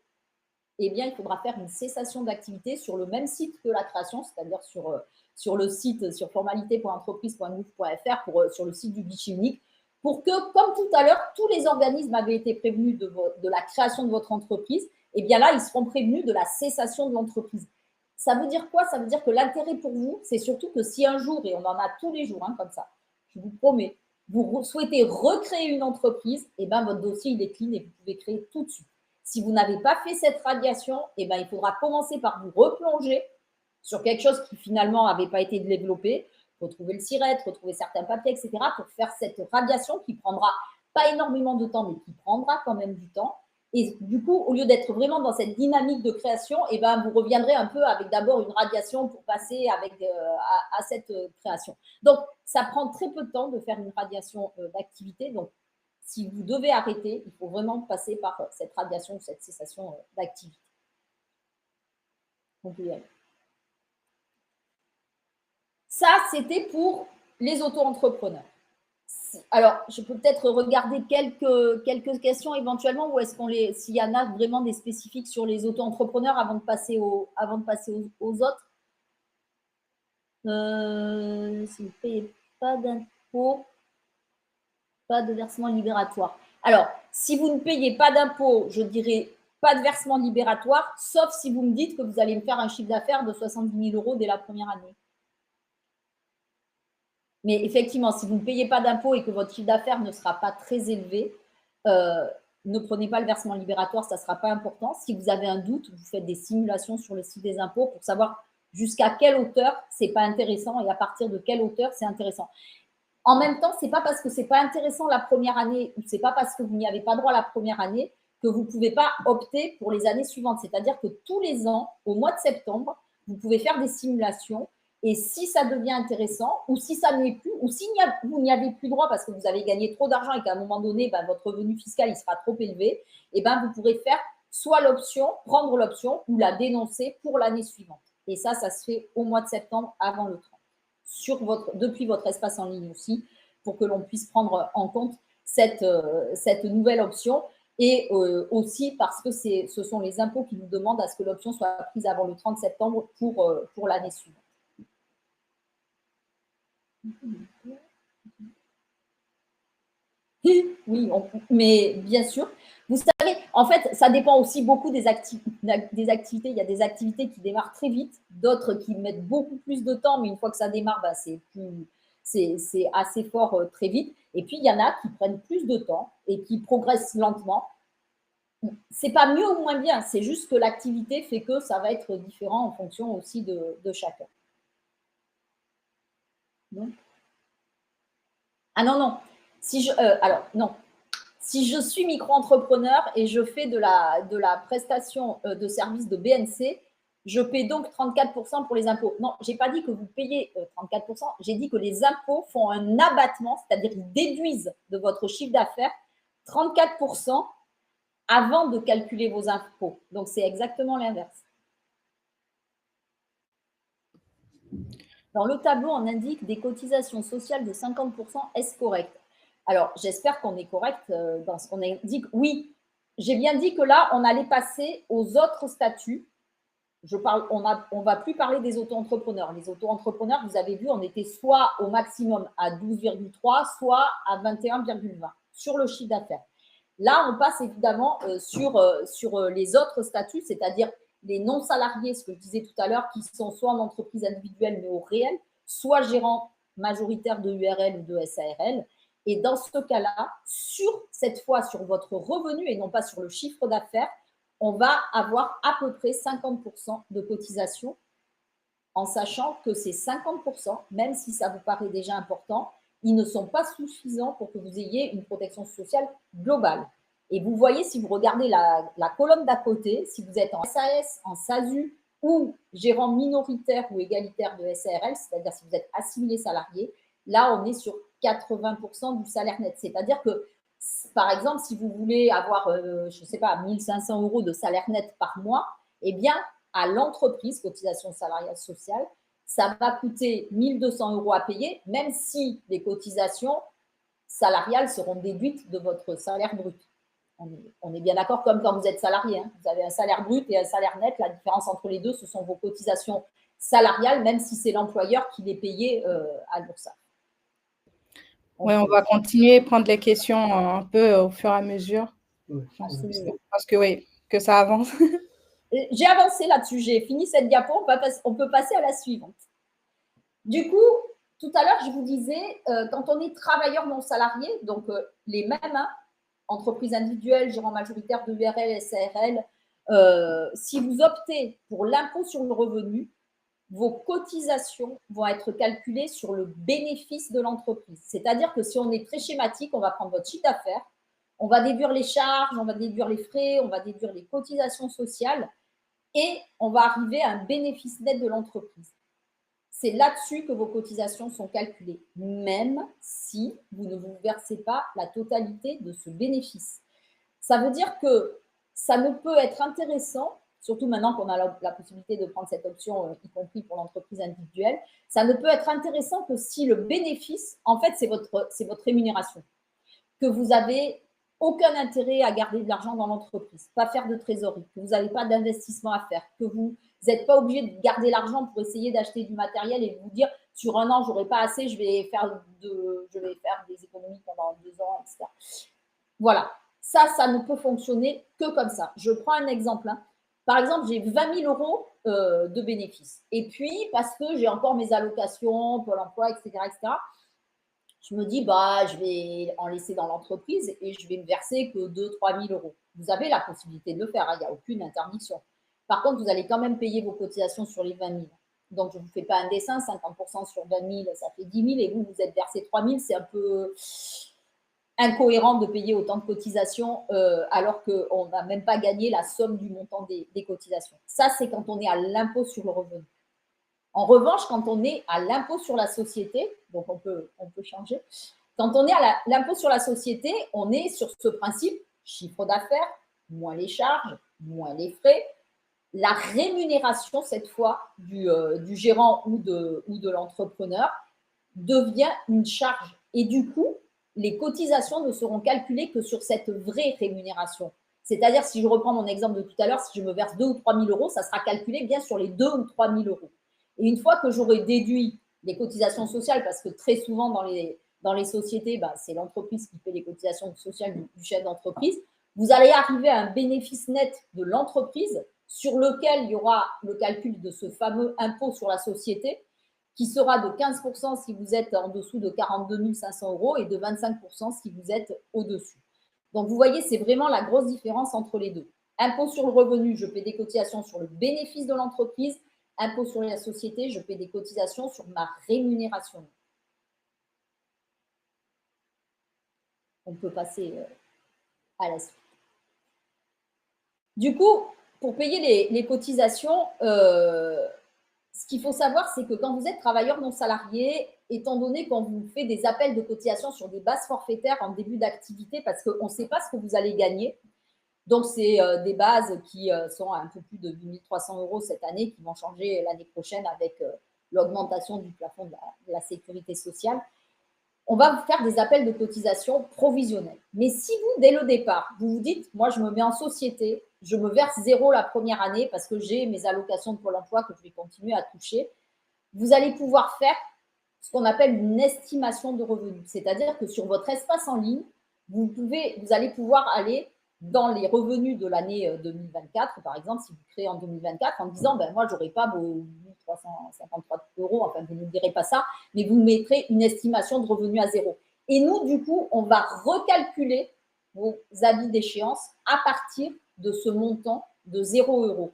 eh bien, il faudra faire une cessation d'activité sur le même site que la création, c'est-à-dire sur le site, sur formalité.entreprise.gouv.fr, sur le site du guichet unique, pour que, comme tout à l'heure, tous les organismes avaient été prévenus de la création de votre entreprise, eh bien là, ils seront prévenus de la cessation de l'entreprise. Ça veut dire quoi? Ça veut dire que l'intérêt pour vous, c'est surtout que si un jour, et on en a tous les jours, comme ça, je vous promets, vous souhaitez recréer une entreprise, eh bien, votre dossier, il est clean et vous pouvez créer tout de suite. Si vous n'avez pas fait cette radiation, eh ben, il faudra commencer par vous replonger sur quelque chose qui finalement n'avait pas été développé, retrouver le SIRET, retrouver certains papiers, etc., pour faire cette radiation qui prendra pas énormément de temps, mais qui prendra quand même du temps. Et du coup, au lieu d'être vraiment dans cette dynamique de création, eh ben, vous reviendrez un peu avec d'abord une radiation pour passer à cette création. Donc, ça prend très peu de temps de faire une radiation d'activité. Donc, si vous devez arrêter, il faut vraiment passer par cette radiation ou cette cessation d'activité. On peut y aller. Ça, c'était pour les auto-entrepreneurs. Alors, je peux peut-être regarder quelques questions éventuellement, ou est-ce s'il y en a vraiment des spécifiques sur les auto-entrepreneurs avant de passer aux autres. Si vous ne payez pas d'impôts, pas de versement libératoire. Alors, si vous ne payez pas d'impôts, je dirais pas de versement libératoire, sauf si vous me dites que vous allez me faire un chiffre d'affaires de 70 000 € dès la première année. Mais effectivement, si vous ne payez pas d'impôts et que votre chiffre d'affaires ne sera pas très élevé, ne prenez pas le versement libératoire, ça ne sera pas important. Si vous avez un doute, vous faites des simulations sur le site des impôts pour savoir jusqu'à quelle hauteur c'est pas intéressant et à partir de quelle hauteur c'est intéressant. En même temps, ce n'est pas parce que ce n'est pas intéressant la première année ou ce n'est pas parce que vous n'y avez pas droit la première année que vous ne pouvez pas opter pour les années suivantes. C'est-à-dire que tous les ans, au mois de septembre, vous pouvez faire des simulations et si ça devient intéressant ou si ça ne l'est plus ou si vous n'y avez plus droit parce que vous avez gagné trop d'argent et qu'à un moment donné, votre revenu fiscal il sera trop élevé, et vous pourrez faire soit prendre l'option ou la dénoncer pour l'année suivante. Et ça se fait au mois de septembre avant le 30. Depuis votre espace en ligne aussi, pour que l'on puisse prendre en compte cette nouvelle option et aussi parce que ce sont les impôts qui nous demandent à ce que l'option soit prise avant le 30 septembre pour l'année suivante. Oui, mais bien sûr. Vous savez, en fait, ça dépend aussi beaucoup des activités. Il y a des activités qui démarrent très vite, d'autres qui mettent beaucoup plus de temps, mais une fois que ça démarre, c'est c'est assez fort très vite. Et puis, il y en a qui prennent plus de temps et qui progressent lentement. C'est pas mieux ou moins bien, c'est juste que l'activité fait que ça va être différent en fonction aussi de chacun. Non. Ah non, non. Alors, non. Si je suis micro-entrepreneur et je fais de la prestation de service de BNC, je paie donc 34% pour les impôts. Non, je n'ai pas dit que vous payez 34%, j'ai dit que les impôts font un abattement, c'est-à-dire qu'ils déduisent de votre chiffre d'affaires 34% avant de calculer vos impôts. Donc, c'est exactement l'inverse. Dans le tableau, on indique des cotisations sociales de 50%. Est-ce correct? Alors, j'espère qu'on est correct dans ce qu'on indique. Oui, j'ai bien dit que là, on allait passer aux autres statuts. On ne va plus parler des auto-entrepreneurs. Les auto-entrepreneurs, vous avez vu, on était soit au maximum à 12,3, soit à 21,20 sur le chiffre d'affaires. Là, on passe évidemment sur les autres statuts, c'est-à-dire les non-salariés, ce que je disais tout à l'heure, qui sont soit en entreprise individuelle mais au réel, soit gérant majoritaire de URL ou de SARL. Et dans ce cas-là, cette fois sur votre revenu et non pas sur le chiffre d'affaires, on va avoir à peu près 50% de cotisation, en sachant que ces 50%, même si ça vous paraît déjà important, ils ne sont pas suffisants pour que vous ayez une protection sociale globale. Et vous voyez, si vous regardez la colonne d'à côté, si vous êtes en SAS, en SASU ou gérant minoritaire ou égalitaire de SARL, c'est-à-dire si vous êtes assimilé salarié, là, on est sur 80% du salaire net. C'est-à-dire que, par exemple, si vous voulez avoir, je ne sais pas, 1 500 € de salaire net par mois, eh bien, à l'entreprise, cotisation salariale sociale, ça va coûter 1 200 € à payer, même si les cotisations salariales seront déduites de votre salaire brut. On est bien d'accord, comme quand vous êtes salarié. Hein. Vous avez un salaire brut et un salaire net. La différence entre les deux, ce sont vos cotisations salariales, même si c'est l'employeur qui les payait à l'URSSAF. Oui, on va continuer à prendre les questions un peu au fur et à mesure. Parce que oui, que ça avance. J'ai avancé là-dessus, j'ai fini cette diapo, on peut passer à la suivante. Du coup, tout à l'heure, je vous disais, quand on est travailleur non salarié, donc les mêmes, hein, entreprise individuelle, gérant majoritaire de URL, SARL, si vous optez pour l'impôt sur le revenu, vos cotisations vont être calculées sur le bénéfice de l'entreprise. C'est-à-dire que si on est très schématique, on va prendre votre chiffre d'affaires, on va déduire les charges, on va déduire les frais, on va déduire les cotisations sociales et on va arriver à un bénéfice net de l'entreprise. C'est là-dessus que vos cotisations sont calculées, même si vous ne vous versez pas la totalité de ce bénéfice. Ça veut dire que ça ne peut être intéressant, surtout maintenant qu'on a la possibilité de prendre cette option, y compris pour l'entreprise individuelle, ça ne peut être intéressant que si le bénéfice, en fait, c'est votre rémunération, que vous avez aucun intérêt à garder de l'argent dans l'entreprise, pas faire de trésorerie, que vous n'avez pas d'investissement à faire, que vous n'êtes pas obligé de garder l'argent pour essayer d'acheter du matériel et vous dire sur un an, je n'aurai pas assez, je vais faire des économies pendant 2 ans, etc. Voilà, ça ne peut fonctionner que comme ça. Je prends un exemple. Hein. Par exemple, j'ai 20 000 € de bénéfices. Et puis, parce que j'ai encore mes allocations, Pôle emploi, etc., je me dis, je vais en laisser dans l'entreprise et je vais me verser que 2 000 – 3 000 €. Vous avez la possibilité de le faire, hein, il n'y a aucune interdiction. Par contre, vous allez quand même payer vos cotisations sur les 20 000. Donc, je ne vous fais pas un dessin, 50% sur 20 000, ça fait 10 000 et vous êtes versé 3 000, c'est un peu incohérent de payer autant de cotisations alors qu'on n'a même pas gagné la somme du montant des cotisations. Ça, c'est quand on est à l'impôt sur le revenu. En revanche, quand on est à l'impôt sur la société, donc on peut changer, quand on est à l'impôt sur la société, on est sur ce principe chiffre d'affaires, moins les charges, moins les frais. La rémunération, cette fois, du gérant ou de l'entrepreneur devient une charge. Et du coup, les cotisations ne seront calculées que sur cette vraie rémunération. C'est-à-dire, si je reprends mon exemple de tout à l'heure, si je me verse 2 ou 3 000 €, ça sera calculé bien sur les 2 ou 3 000 €. Et une fois que j'aurai déduit les cotisations sociales, parce que très souvent dans les sociétés, c'est l'entreprise qui paie les cotisations sociales du chef d'entreprise, vous allez arriver à un bénéfice net de l'entreprise sur lequel il y aura le calcul de ce fameux impôt sur la société qui sera de 15% si vous êtes en dessous de 42 500 € et de 25% si vous êtes au-dessus. Donc, vous voyez, c'est vraiment la grosse différence entre les deux. Impôt sur le revenu, je paie des cotisations sur le bénéfice de l'entreprise. Impôt sur la société, je paie des cotisations sur ma rémunération. On peut passer à la suite. Du coup, pour payer les cotisations, ce qu'il faut savoir, c'est que quand vous êtes travailleur non salarié, étant donné qu'on vous fait des appels de cotisation sur des bases forfaitaires en début d'activité, parce qu'on ne sait pas ce que vous allez gagner, donc c'est des bases qui sont à un peu plus de 8 300 € cette année, qui vont changer l'année prochaine avec l'augmentation du plafond de la sécurité sociale. On va vous faire des appels de cotisation provisionnels. Mais si vous, dès le départ, vous vous dites, moi, je me mets en société, je me verse 0 la première année parce que j'ai mes allocations de Pôle emploi que je vais continuer à toucher, vous allez pouvoir faire ce qu'on appelle une estimation de revenus. C'est-à-dire que sur votre espace en ligne, vous allez pouvoir aller dans les revenus de l'année 2024, par exemple, si vous créez en 2024, en disant, ben, moi, je n'aurai pas vos 1353 €, enfin, vous ne direz pas ça, mais vous mettrez une estimation de revenus à 0. Et nous, du coup, on va recalculer vos avis d'échéance à partir de ce montant de 0 €.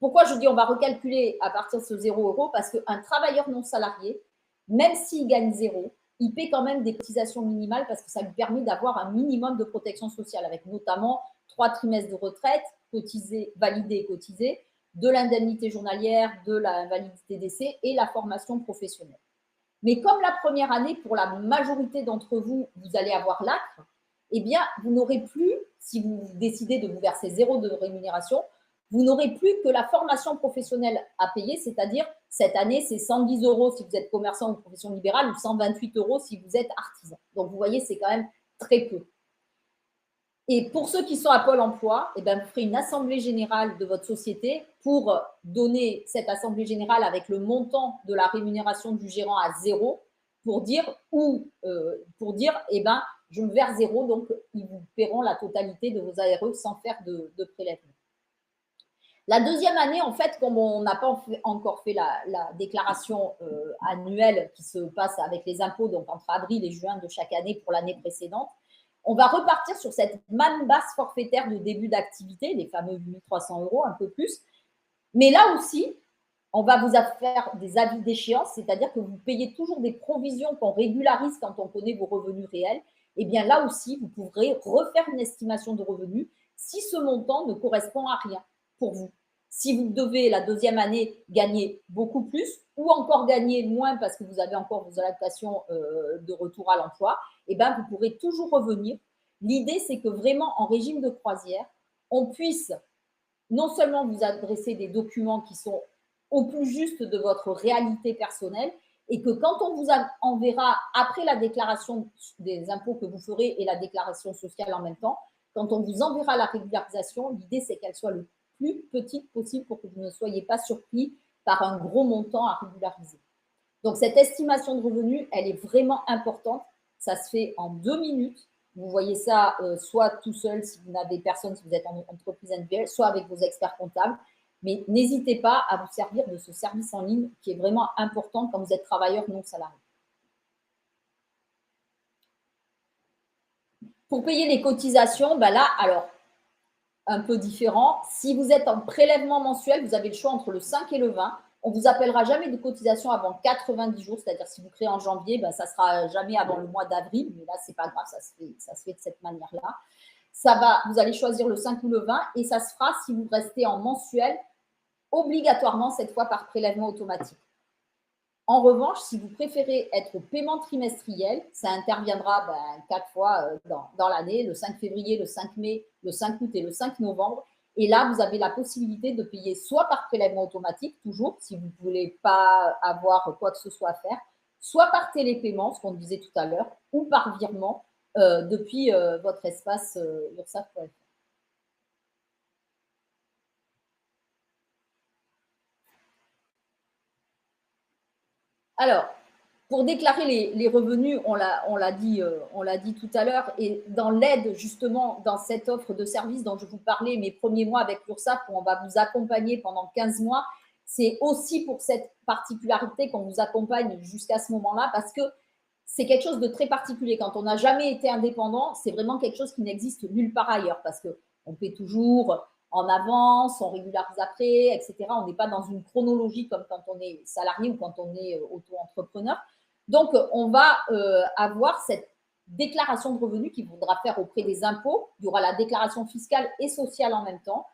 Pourquoi je dis on va recalculer à partir de ce 0 €? Parce qu'un travailleur non salarié, même s'il gagne 0, il paie quand même des cotisations minimales parce que ça lui permet d'avoir un minimum de protection sociale, avec notamment 3 trimestres de retraite, cotisés, validés et cotisés, de l'indemnité journalière, de l'invalidité d'essai et la formation professionnelle. Mais comme la première année, pour la majorité d'entre vous, vous allez avoir l'ACRE, eh bien, vous n'aurez plus, si vous décidez de vous verser 0 de rémunération, vous n'aurez plus que la formation professionnelle à payer, c'est-à-dire cette année, c'est 110 € si vous êtes commerçant ou profession libérale ou 128 € si vous êtes artisan. Donc, vous voyez, c'est quand même très peu. Et pour ceux qui sont à Pôle emploi, eh bien, vous ferez une assemblée générale de votre société pour donner cette assemblée générale avec le montant de la rémunération du gérant à 0 pour dire, eh ben, je me verse 0, donc ils vous paieront la totalité de vos ARE sans faire de prélèvement. La deuxième année, en fait, comme on n'a pas encore fait la déclaration annuelle qui se passe avec les impôts, donc entre avril et juin de chaque année pour l'année précédente, on va repartir sur cette même base forfaitaire de début d'activité, les fameux 8 300 €, un peu plus. Mais là aussi, on va vous faire des avis d'échéance, c'est-à-dire que vous payez toujours des provisions qu'on régularise quand on connaît vos revenus réels. Et bien là aussi, vous pourrez refaire une estimation de revenus si ce montant ne correspond à rien pour vous. Si vous devez la deuxième année gagner beaucoup plus ou encore gagner moins parce que vous avez encore vos allocations de retour à l'emploi, eh bien, vous pourrez toujours revenir. L'idée, c'est que vraiment, en régime de croisière, on puisse non seulement vous adresser des documents qui sont au plus juste de votre réalité personnelle, et que quand on vous enverra après la déclaration des impôts que vous ferez et la déclaration sociale en même temps, quand on vous enverra la régularisation, l'idée, c'est qu'elle soit le plus petite possible pour que vous ne soyez pas surpris par un gros montant à régulariser. Donc, cette estimation de revenus, elle est vraiment importante. Ça se fait en 2 minutes. Vous voyez ça soit tout seul si vous n'avez personne, si vous êtes en entreprise individuelle, soit avec vos experts comptables. Mais n'hésitez pas à vous servir de ce service en ligne qui est vraiment important quand vous êtes travailleur non salarié. Pour payer les cotisations, ben là, alors, un peu différent. Si vous êtes en prélèvement mensuel, vous avez le choix entre le 5 et le 20. On ne vous appellera jamais de cotisation avant 90 jours, c'est-à-dire si vous créez en janvier, ben, ça ne sera jamais avant le mois d'avril, mais là, ce n'est pas grave, ça se fait de cette manière-là. Vous allez choisir le 5 ou le 20 et ça se fera si vous restez en mensuel, obligatoirement cette fois par prélèvement automatique. En revanche, si vous préférez être au paiement trimestriel, ça interviendra 4 fois dans l'année, le 5 février, le 5 mai, le 5 août et le 5 novembre. Et là, vous avez la possibilité de payer soit par prélèvement automatique, toujours, si vous ne voulez pas avoir quoi que ce soit à faire, soit par télépaiement, ce qu'on disait tout à l'heure, ou par virement depuis votre espace ursaf.fr. Alors, pour déclarer les revenus, on l'a dit tout à l'heure, et dans l'aide justement, dans cette offre de service dont je vous parlais, mes premiers mois avec l'URSSAF, où on va vous accompagner pendant 15 mois, C'est aussi pour cette particularité qu'on vous accompagne jusqu'à ce moment-là, parce que c'est quelque chose de très particulier. Quand on n'a jamais été indépendant, c'est vraiment quelque chose qui n'existe nulle part ailleurs, parce qu'on paie toujours en avance, on régularise après, etc. On n'est pas dans une chronologie comme quand on est salarié ou quand on est auto-entrepreneur. Donc, on va avoir cette déclaration de revenus qu'il faudra faire auprès des impôts. Il y aura la déclaration fiscale et sociale en même temps.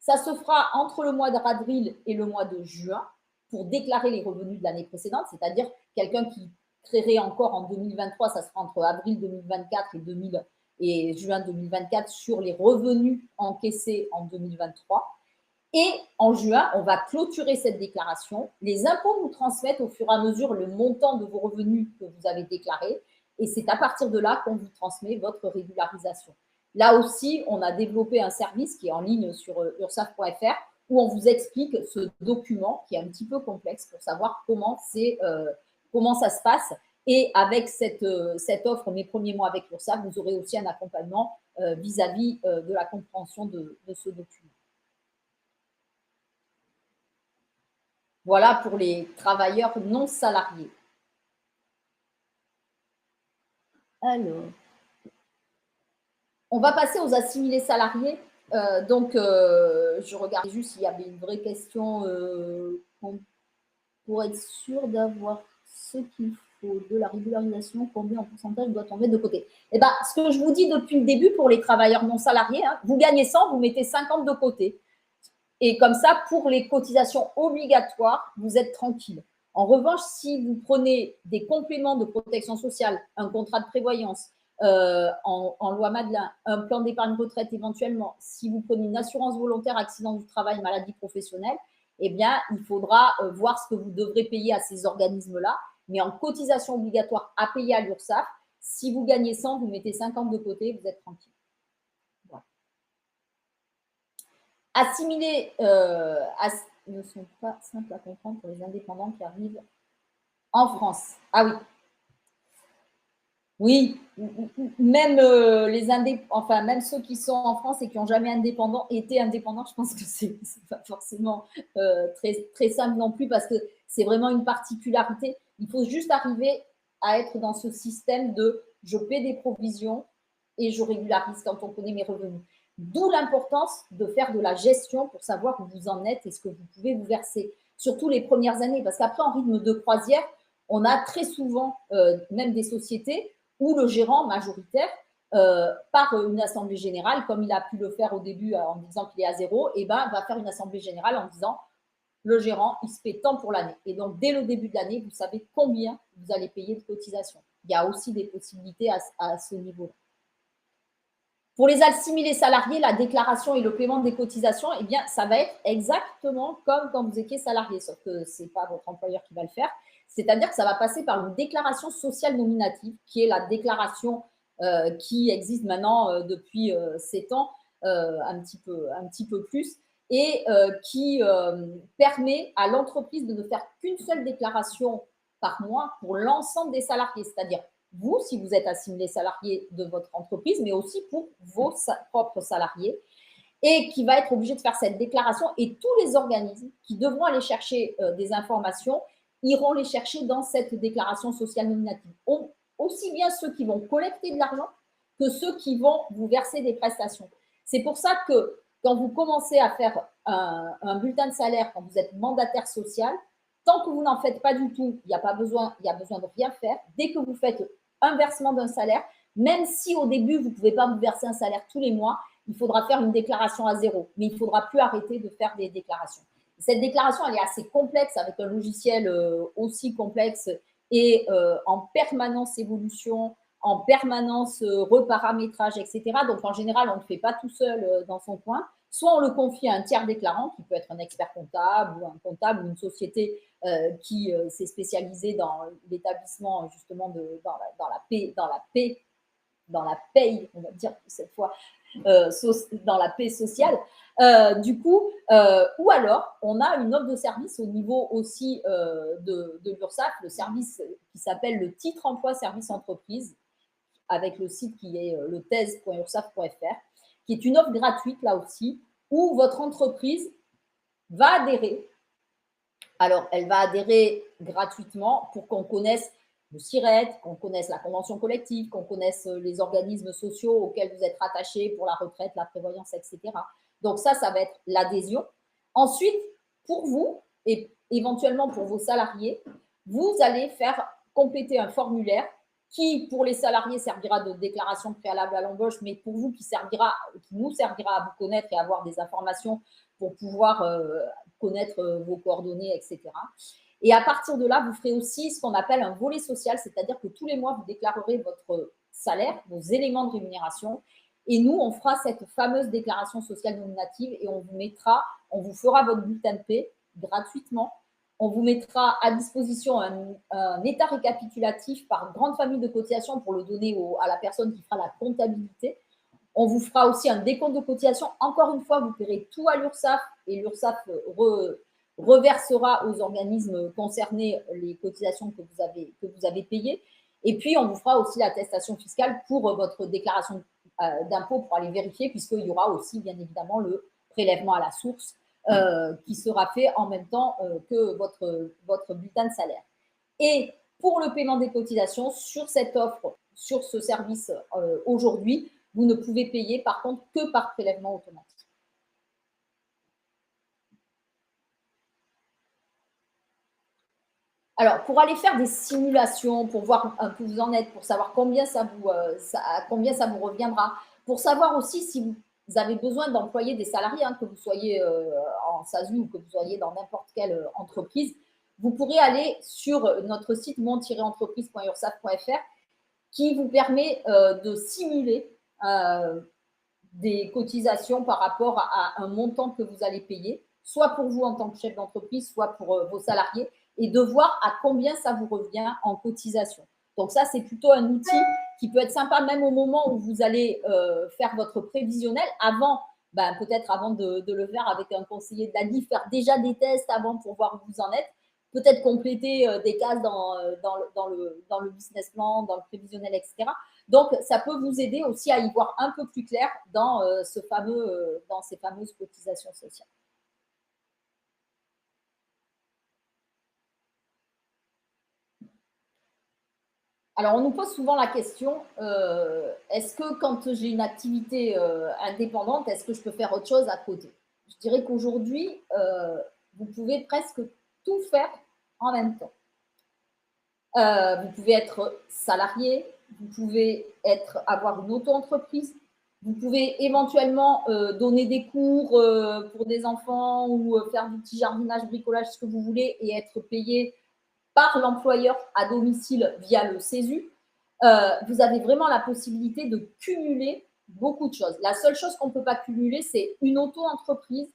Ça se fera entre le mois d'avril et le mois de juin pour déclarer les revenus de l'année précédente, c'est-à-dire quelqu'un qui créerait encore en 2023, ça sera entre avril 2024 et juin 2024 sur les revenus encaissés en 2023. Et en juin, on va clôturer cette déclaration. Les impôts nous transmettent au fur et à mesure le montant de vos revenus que vous avez déclarés. Et c'est à partir de là qu'on vous transmet votre régularisation. Là aussi, on a développé un service qui est en ligne sur ursaf.fr où on vous explique ce document qui est un petit peu complexe pour savoir comment ça se passe. Et avec cette offre, mes premiers mois avec l'URSSAF, vous aurez aussi un accompagnement vis-à-vis de la compréhension de ce document. Voilà pour les travailleurs non salariés. Alors, on va passer aux assimilés salariés. Je regardais juste s'il y avait une vraie question pour être sûr d'avoir ce qu'il faut de la régularisation, combien en pourcentage doit-on mettre de côté? Eh ben, ce que je vous dis depuis le début pour les travailleurs non salariés, hein, vous gagnez 100, vous mettez 50 de côté. Et comme ça, pour les cotisations obligatoires, vous êtes tranquille. En revanche, si vous prenez des compléments de protection sociale, un contrat de prévoyance, en loi Madelin, un plan d'épargne retraite éventuellement, si vous prenez une assurance volontaire accident du travail, maladie professionnelle, eh bien, il faudra voir ce que vous devrez payer à ces organismes-là. Mais en cotisation obligatoire à payer à l'URSSAF, si vous gagnez 100, vous mettez 50 de côté, vous êtes tranquille. Voilà. Assimilés ne sont pas simples à comprendre pour les indépendants qui arrivent en France. Ah oui. Oui, même même ceux qui sont en France et qui n'ont jamais été indépendants, je pense que c'est pas forcément très, très simple non plus parce que c'est vraiment une particularité. Il faut juste arriver à être dans ce système de je paie des provisions et je régularise quand on connaît mes revenus. D'où l'importance de faire de la gestion pour savoir où vous en êtes et ce que vous pouvez vous verser, surtout les premières années, parce qu'après, en rythme de croisière, on a très souvent même des sociétés où le gérant majoritaire, par une assemblée générale, comme il a pu le faire au début en disant qu'il est à zéro, et ben, va faire une assemblée générale en disant le gérant, il se paie tant pour l'année. Et donc, dès le début de l'année, vous savez combien vous allez payer de cotisation. Il y a aussi des possibilités à ce niveau-là. Pour les assimilés salariés, la déclaration et le paiement des cotisations, eh bien, ça va être exactement comme quand vous étiez salarié, sauf que ce n'est pas votre employeur qui va le faire. C'est-à-dire que ça va passer par une déclaration sociale nominative, qui est la déclaration qui existe maintenant depuis 7 ans, un petit peu plus, et qui permet à l'entreprise de ne faire qu'une seule déclaration par mois pour l'ensemble des salariés, c'est-à-dire vous, si vous êtes assimilé salarié de votre entreprise, mais aussi pour vos propres salariés, et qui va être obligé de faire cette déclaration. Et tous les organismes qui devront aller chercher des informations iront les chercher dans cette déclaration sociale nominative. Aussi bien ceux qui vont collecter de l'argent que ceux qui vont vous verser des prestations. C'est pour ça que quand vous commencez à faire un bulletin de salaire, quand vous êtes mandataire social, tant que vous n'en faites pas du tout, il y a besoin de rien faire. Dès que vous faites un versement d'un salaire, même si au début, vous ne pouvez pas vous verser un salaire tous les mois, il faudra faire une déclaration à zéro. Mais il ne faudra plus arrêter de faire des déclarations. Cette déclaration, elle est assez complexe avec un logiciel aussi complexe et en permanence évolution, en permanence reparamétrage, etc. Donc, en général, on ne le fait pas tout seul dans son coin. Soit on le confie à un tiers déclarant, qui peut être un expert comptable ou un comptable ou une société qui s'est spécialisée dans l'établissement justement dans la paye, on va dire cette fois, dans la paix sociale. Ou alors, on a une offre de service au niveau aussi de l'URSSAF, le service qui s'appelle le titre emploi service entreprise, avec le site qui est le thèse.ursaf.fr, qui est une offre gratuite là aussi, où votre entreprise va adhérer Alors, elle va adhérer gratuitement pour qu'on connaisse le SIRET, qu'on connaisse la convention collective, qu'on connaisse les organismes sociaux auxquels vous êtes rattachés pour la retraite, la prévoyance, etc. Donc ça va être l'adhésion. Ensuite, pour vous et éventuellement pour vos salariés, vous allez faire compléter un formulaire qui, pour les salariés, servira de déclaration préalable à l'embauche, mais pour vous, qui nous servira à vous connaître et à avoir des informations pour pouvoir connaître vos coordonnées, etc. Et à partir de là, vous ferez aussi ce qu'on appelle un volet social, c'est-à-dire que tous les mois, vous déclarerez votre salaire, vos éléments de rémunération, et nous, on fera cette fameuse déclaration sociale nominative et on vous fera votre bulletin de paie gratuitement. On vous mettra à disposition un état récapitulatif par grande famille de cotisation pour le donner à la personne qui fera la comptabilité. On vous fera aussi un décompte de cotisation. Encore une fois, vous paierez tout à l'URSSAF et l'URSSAF reversera aux organismes concernés les cotisations que vous avez payées. Et puis, on vous fera aussi l'attestation fiscale pour votre déclaration d'impôt pour aller vérifier, puisqu'il y aura aussi, bien évidemment, le prélèvement à la source qui sera fait en même temps que votre bulletin de salaire. Et pour le paiement des cotisations, sur cette offre, sur ce service aujourd'hui, vous ne pouvez payer par contre que par prélèvement automatique. Alors, pour aller faire des simulations, pour voir un peu où vous en êtes, pour savoir combien ça vous reviendra, pour savoir aussi si vous avez besoin d'employer des salariés, que vous soyez en SASU ou que vous soyez dans n'importe quelle entreprise, vous pourrez aller sur notre site mon-entreprise.ursaf.fr qui vous permet de simuler des cotisations par rapport à un montant que vous allez payer, soit pour vous en tant que chef d'entreprise, soit pour vos salariés, et de voir à combien ça vous revient en cotisation. Donc ça, c'est plutôt un outil qui peut être sympa même au moment où vous allez faire votre prévisionnel, peut-être avant de le faire avec un conseiller de la DIF, faire déjà des tests avant pour voir où vous en êtes, peut-être compléter des cases dans le business plan, dans le prévisionnel, etc. Donc, ça peut vous aider aussi à y voir un peu plus clair dans ces fameuses cotisations sociales. Alors, on nous pose souvent la question, est-ce que quand j'ai une activité indépendante, est-ce que je peux faire autre chose à côté? Je dirais qu'aujourd'hui, vous pouvez presque tout faire en même temps. Vous pouvez être salarié, vous pouvez avoir une auto-entreprise, vous pouvez éventuellement donner des cours pour des enfants ou faire du petit jardinage, bricolage, ce que vous voulez, et être payé par l'employeur à domicile via le CESU. Vous avez vraiment la possibilité de cumuler beaucoup de choses. La seule chose qu'on ne peut pas cumuler, c'est une auto-entreprise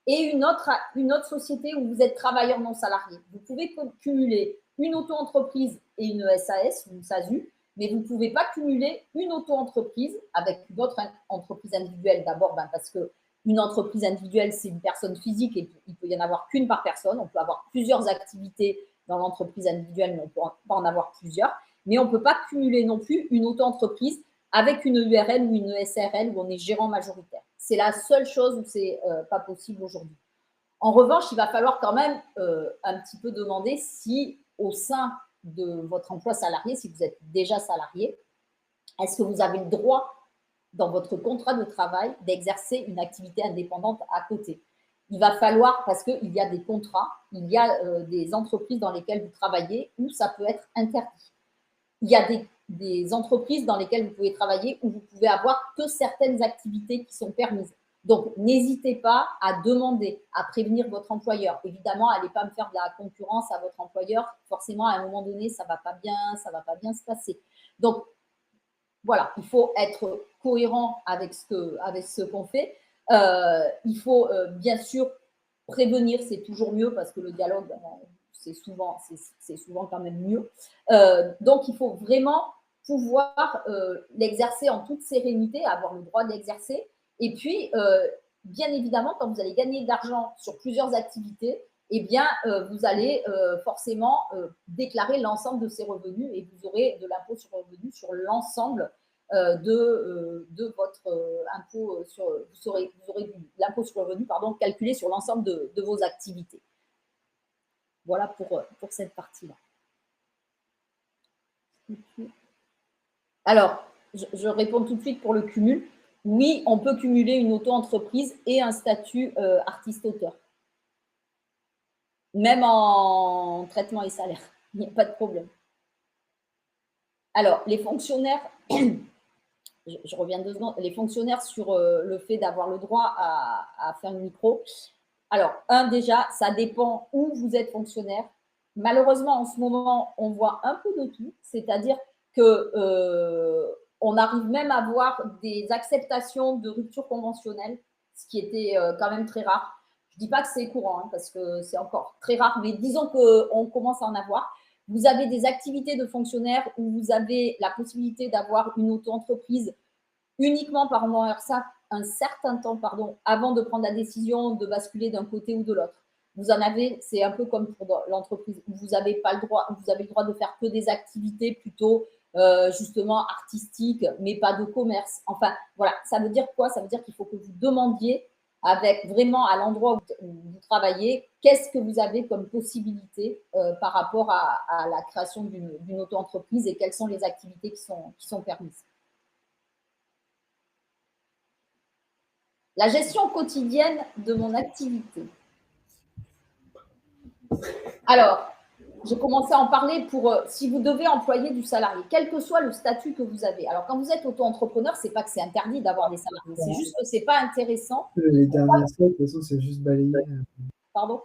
et une autre société où vous êtes travailleur non salarié. Vous pouvez cumuler une auto-entreprise et une SAS ou une SASU, mais vous ne pouvez pas cumuler une auto-entreprise avec d'autres entreprises individuelles. D'abord, parce qu'une entreprise individuelle, c'est une personne physique et il peut y en avoir qu'une par personne. On peut avoir plusieurs activités dans l'entreprise individuelle, mais on ne peut pas en avoir plusieurs. Mais on ne peut pas cumuler non plus une auto-entreprise avec une URL ou une SRL où on est gérant majoritaire. C'est la seule chose où c'est pas possible aujourd'hui. En revanche, il va falloir quand même un petit peu demander si au sein de votre emploi salarié, si vous êtes déjà salarié, est-ce que vous avez le droit dans votre contrat de travail d'exercer une activité indépendante à côté? Il va falloir, parce qu'il y a des contrats, il y a des entreprises dans lesquelles vous travaillez où ça peut être interdit. Il y a des entreprises dans lesquelles vous pouvez travailler où vous pouvez avoir que certaines activités qui sont permises. Donc, n'hésitez pas à demander, à prévenir votre employeur. Évidemment, n'allez pas me faire de la concurrence à votre employeur. Forcément, à un moment donné, ça ne va pas bien se passer. Donc, voilà, il faut être cohérent avec ce qu'on fait. Il faut bien sûr prévenir, c'est toujours mieux parce que le dialogue, c'est souvent quand même mieux. Donc, il faut vraiment pouvoir l'exercer en toute sérénité, avoir le droit de l'exercer. Et puis, bien évidemment, quand vous allez gagner de l'argent sur plusieurs activités, eh bien, vous allez forcément déclarer l'ensemble de ces revenus et vous aurez de l'impôt sur le revenu sur l'ensemble de votre impôt vous aurez l'impôt sur le revenu calculé sur l'ensemble de vos activités. Voilà pour cette partie-là. Alors, je réponds tout de suite pour le cumul. Oui, on peut cumuler une auto-entreprise et un statut artiste-auteur. Même en traitement et salaire, il n'y a pas de problème. Alors, les fonctionnaires, je reviens 2 secondes, les fonctionnaires sur le fait d'avoir le droit à faire une micro. Alors, déjà, ça dépend où vous êtes fonctionnaire. Malheureusement, en ce moment, on voit un peu de tout, c'est-à-dire que on arrive même à voir des acceptations de rupture conventionnelle, ce qui était quand même très rare. Je ne dis pas que c'est courant, hein, parce que c'est encore très rare, mais disons qu'on commence à en avoir. Vous avez des activités de fonctionnaires où vous avez la possibilité d'avoir une auto-entreprise uniquement par mon URSSAF un certain temps avant de prendre la décision de basculer d'un côté ou de l'autre. Vous en avez, c'est un peu comme pour l'entreprise où vous n'avez pas le droit, vous avez le droit de faire que des activités plutôt justement artistiques, mais pas de commerce. Enfin, voilà, ça veut dire quoi? Ça veut dire qu'il faut que vous demandiez avec vraiment à l'endroit où vous travaillez, qu'est-ce que vous avez comme possibilité par rapport à la création d'une auto-entreprise et quelles sont les activités qui sont permises. La gestion quotidienne de mon activité. Alors, j'ai commencé à en parler pour si vous devez employer du salarié, quel que soit le statut que vous avez. Alors, quand vous êtes auto-entrepreneur, c'est pas que c'est interdit d'avoir des salariés, c'est juste que c'est pas intéressant. Les dernières fois, de toute façon, c'est juste balayé. Pardon?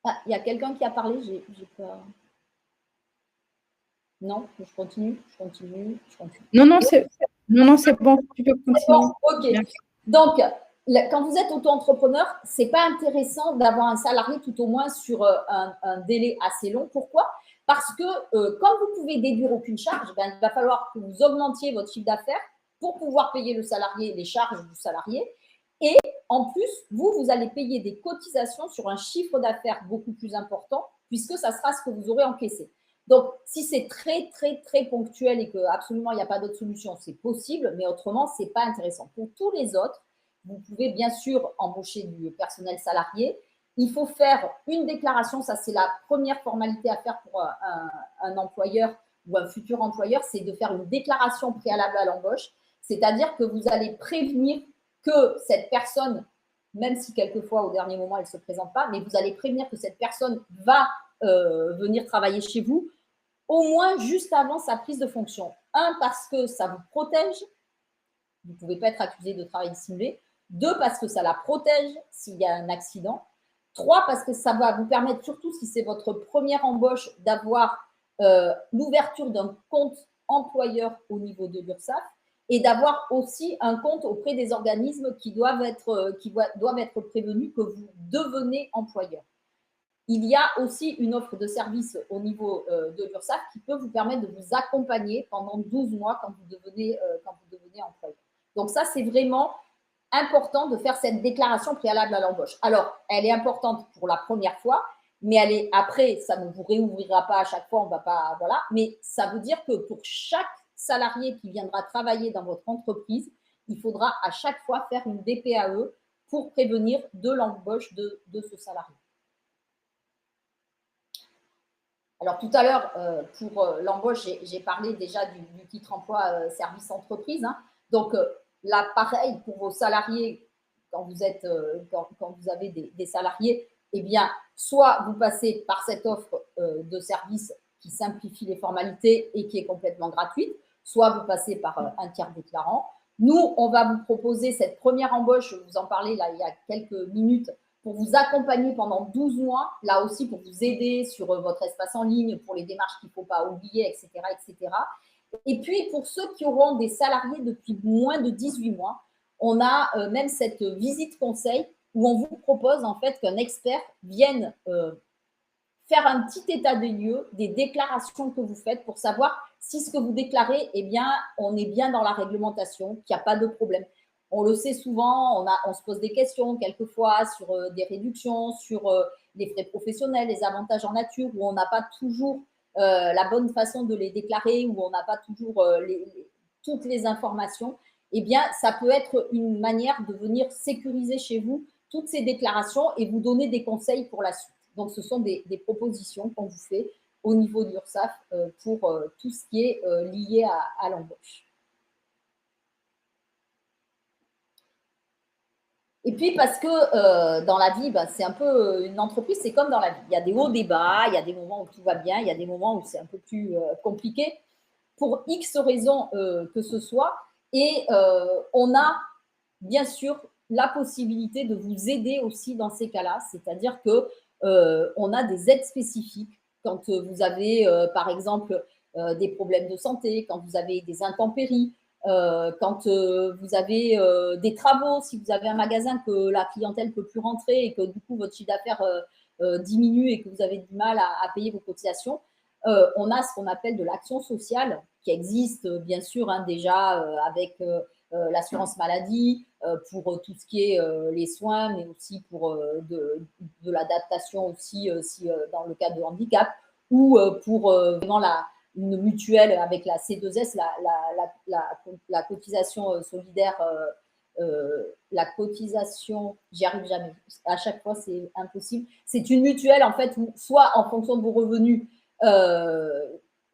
Ah, il y a quelqu'un qui a parlé, j'ai pas. Non, je continue. Non, c'est bon, tu peux continuer. Bon, ok. Merci. Donc, quand vous êtes auto-entrepreneur, ce n'est pas intéressant d'avoir un salarié tout au moins sur un délai assez long. Pourquoi? Parce que comme vous pouvez déduire aucune charge, ben, il va falloir que vous augmentiez votre chiffre d'affaires pour pouvoir payer le salarié, les charges du salarié. Et en plus, vous allez payer des cotisations sur un chiffre d'affaires beaucoup plus important puisque ça sera ce que vous aurez encaissé. Donc, si c'est très, très, très ponctuel et qu'absolument il n'y a pas d'autre solution, c'est possible, mais autrement, ce n'est pas intéressant. Pour tous les autres, vous pouvez bien sûr embaucher du personnel salarié. Il faut faire une déclaration, ça c'est la première formalité à faire pour un employeur ou un futur employeur, c'est de faire une déclaration préalable à l'embauche, c'est-à-dire que vous allez prévenir que cette personne, même si quelquefois au dernier moment elle ne se présente pas, mais vous allez prévenir que cette personne va venir travailler chez vous, au moins juste avant sa prise de fonction. Parce que ça vous protège, vous ne pouvez pas être accusé de travail dissimulé. 2, parce que ça la protège s'il y a un accident. 3, parce que ça va vous permettre, surtout si c'est votre première embauche, d'avoir l'ouverture d'un compte employeur au niveau de l'URSSAF et d'avoir aussi un compte auprès des organismes qui doivent être prévenus que vous devenez employeur. Il y a aussi une offre de service au niveau de l'URSSAF qui peut vous permettre de vous accompagner pendant 12 mois quand vous devenez employeur. Donc ça, c'est vraiment important de faire cette déclaration préalable à l'embauche. Alors, elle est importante pour la première fois, mais après, ça ne vous réouvrira pas à chaque fois, on va pas, voilà. Mais ça veut dire que pour chaque salarié qui viendra travailler dans votre entreprise, il faudra à chaque fois faire une DPAE pour prévenir de l'embauche de ce salarié. Alors, tout à l'heure, pour l'embauche, j'ai parlé déjà du titre emploi service entreprise. Hein. Donc, là, pareil, pour vos salariés, quand vous avez des salariés, eh bien, soit vous passez par cette offre de service qui simplifie les formalités et qui est complètement gratuite, soit vous passez par un tiers déclarant. Nous, on va vous proposer cette première embauche, je vous en parlais là il y a quelques minutes, pour vous accompagner pendant 12 mois, là aussi pour vous aider sur votre espace en ligne, pour les démarches qu'il ne faut pas oublier, etc., etc. Et puis, pour ceux qui auront des salariés depuis moins de 18 mois, on a même cette visite conseil où on vous propose en fait qu'un expert vienne faire un petit état des lieux, des déclarations que vous faites pour savoir si ce que vous déclarez, eh bien, on est bien dans la réglementation, qu'il n'y a pas de problème. On le sait souvent, on se pose des questions quelquefois sur des réductions, sur les frais professionnels, les avantages en nature, où on n'a pas toujours la bonne façon de les déclarer, où on n'a pas toujours toutes les informations. Eh bien, ça peut être une manière de venir sécuriser chez vous toutes ces déclarations et vous donner des conseils pour la suite. Donc, ce sont des propositions qu'on vous fait au niveau de l'URSSAF pour tout ce qui est lié à l'embauche. Et puis parce que dans la vie, c'est un peu une entreprise, c'est comme dans la vie. Il y a des hauts, des bas, il y a des moments où tout va bien, il y a des moments où c'est un peu plus compliqué pour X raisons que ce soit. Et on a bien sûr la possibilité de vous aider aussi dans ces cas-là, c'est-à-dire que on a des aides spécifiques quand vous avez par exemple des problèmes de santé, quand vous avez des intempéries, quand vous avez des travaux, si vous avez un magasin que la clientèle ne peut plus rentrer et que du coup votre chiffre d'affaires diminue et que vous avez du mal à payer vos cotisations, on a ce qu'on appelle de l'action sociale qui existe bien sûr déjà avec l'assurance maladie pour tout ce qui est les soins, mais aussi pour de l'adaptation aussi si, dans le cas de handicap ou pour vraiment une mutuelle avec la C2S, la cotisation solidaire, la cotisation, j'y arrive jamais, à chaque fois c'est impossible. C'est une mutuelle en fait, où, soit en fonction de vos revenus,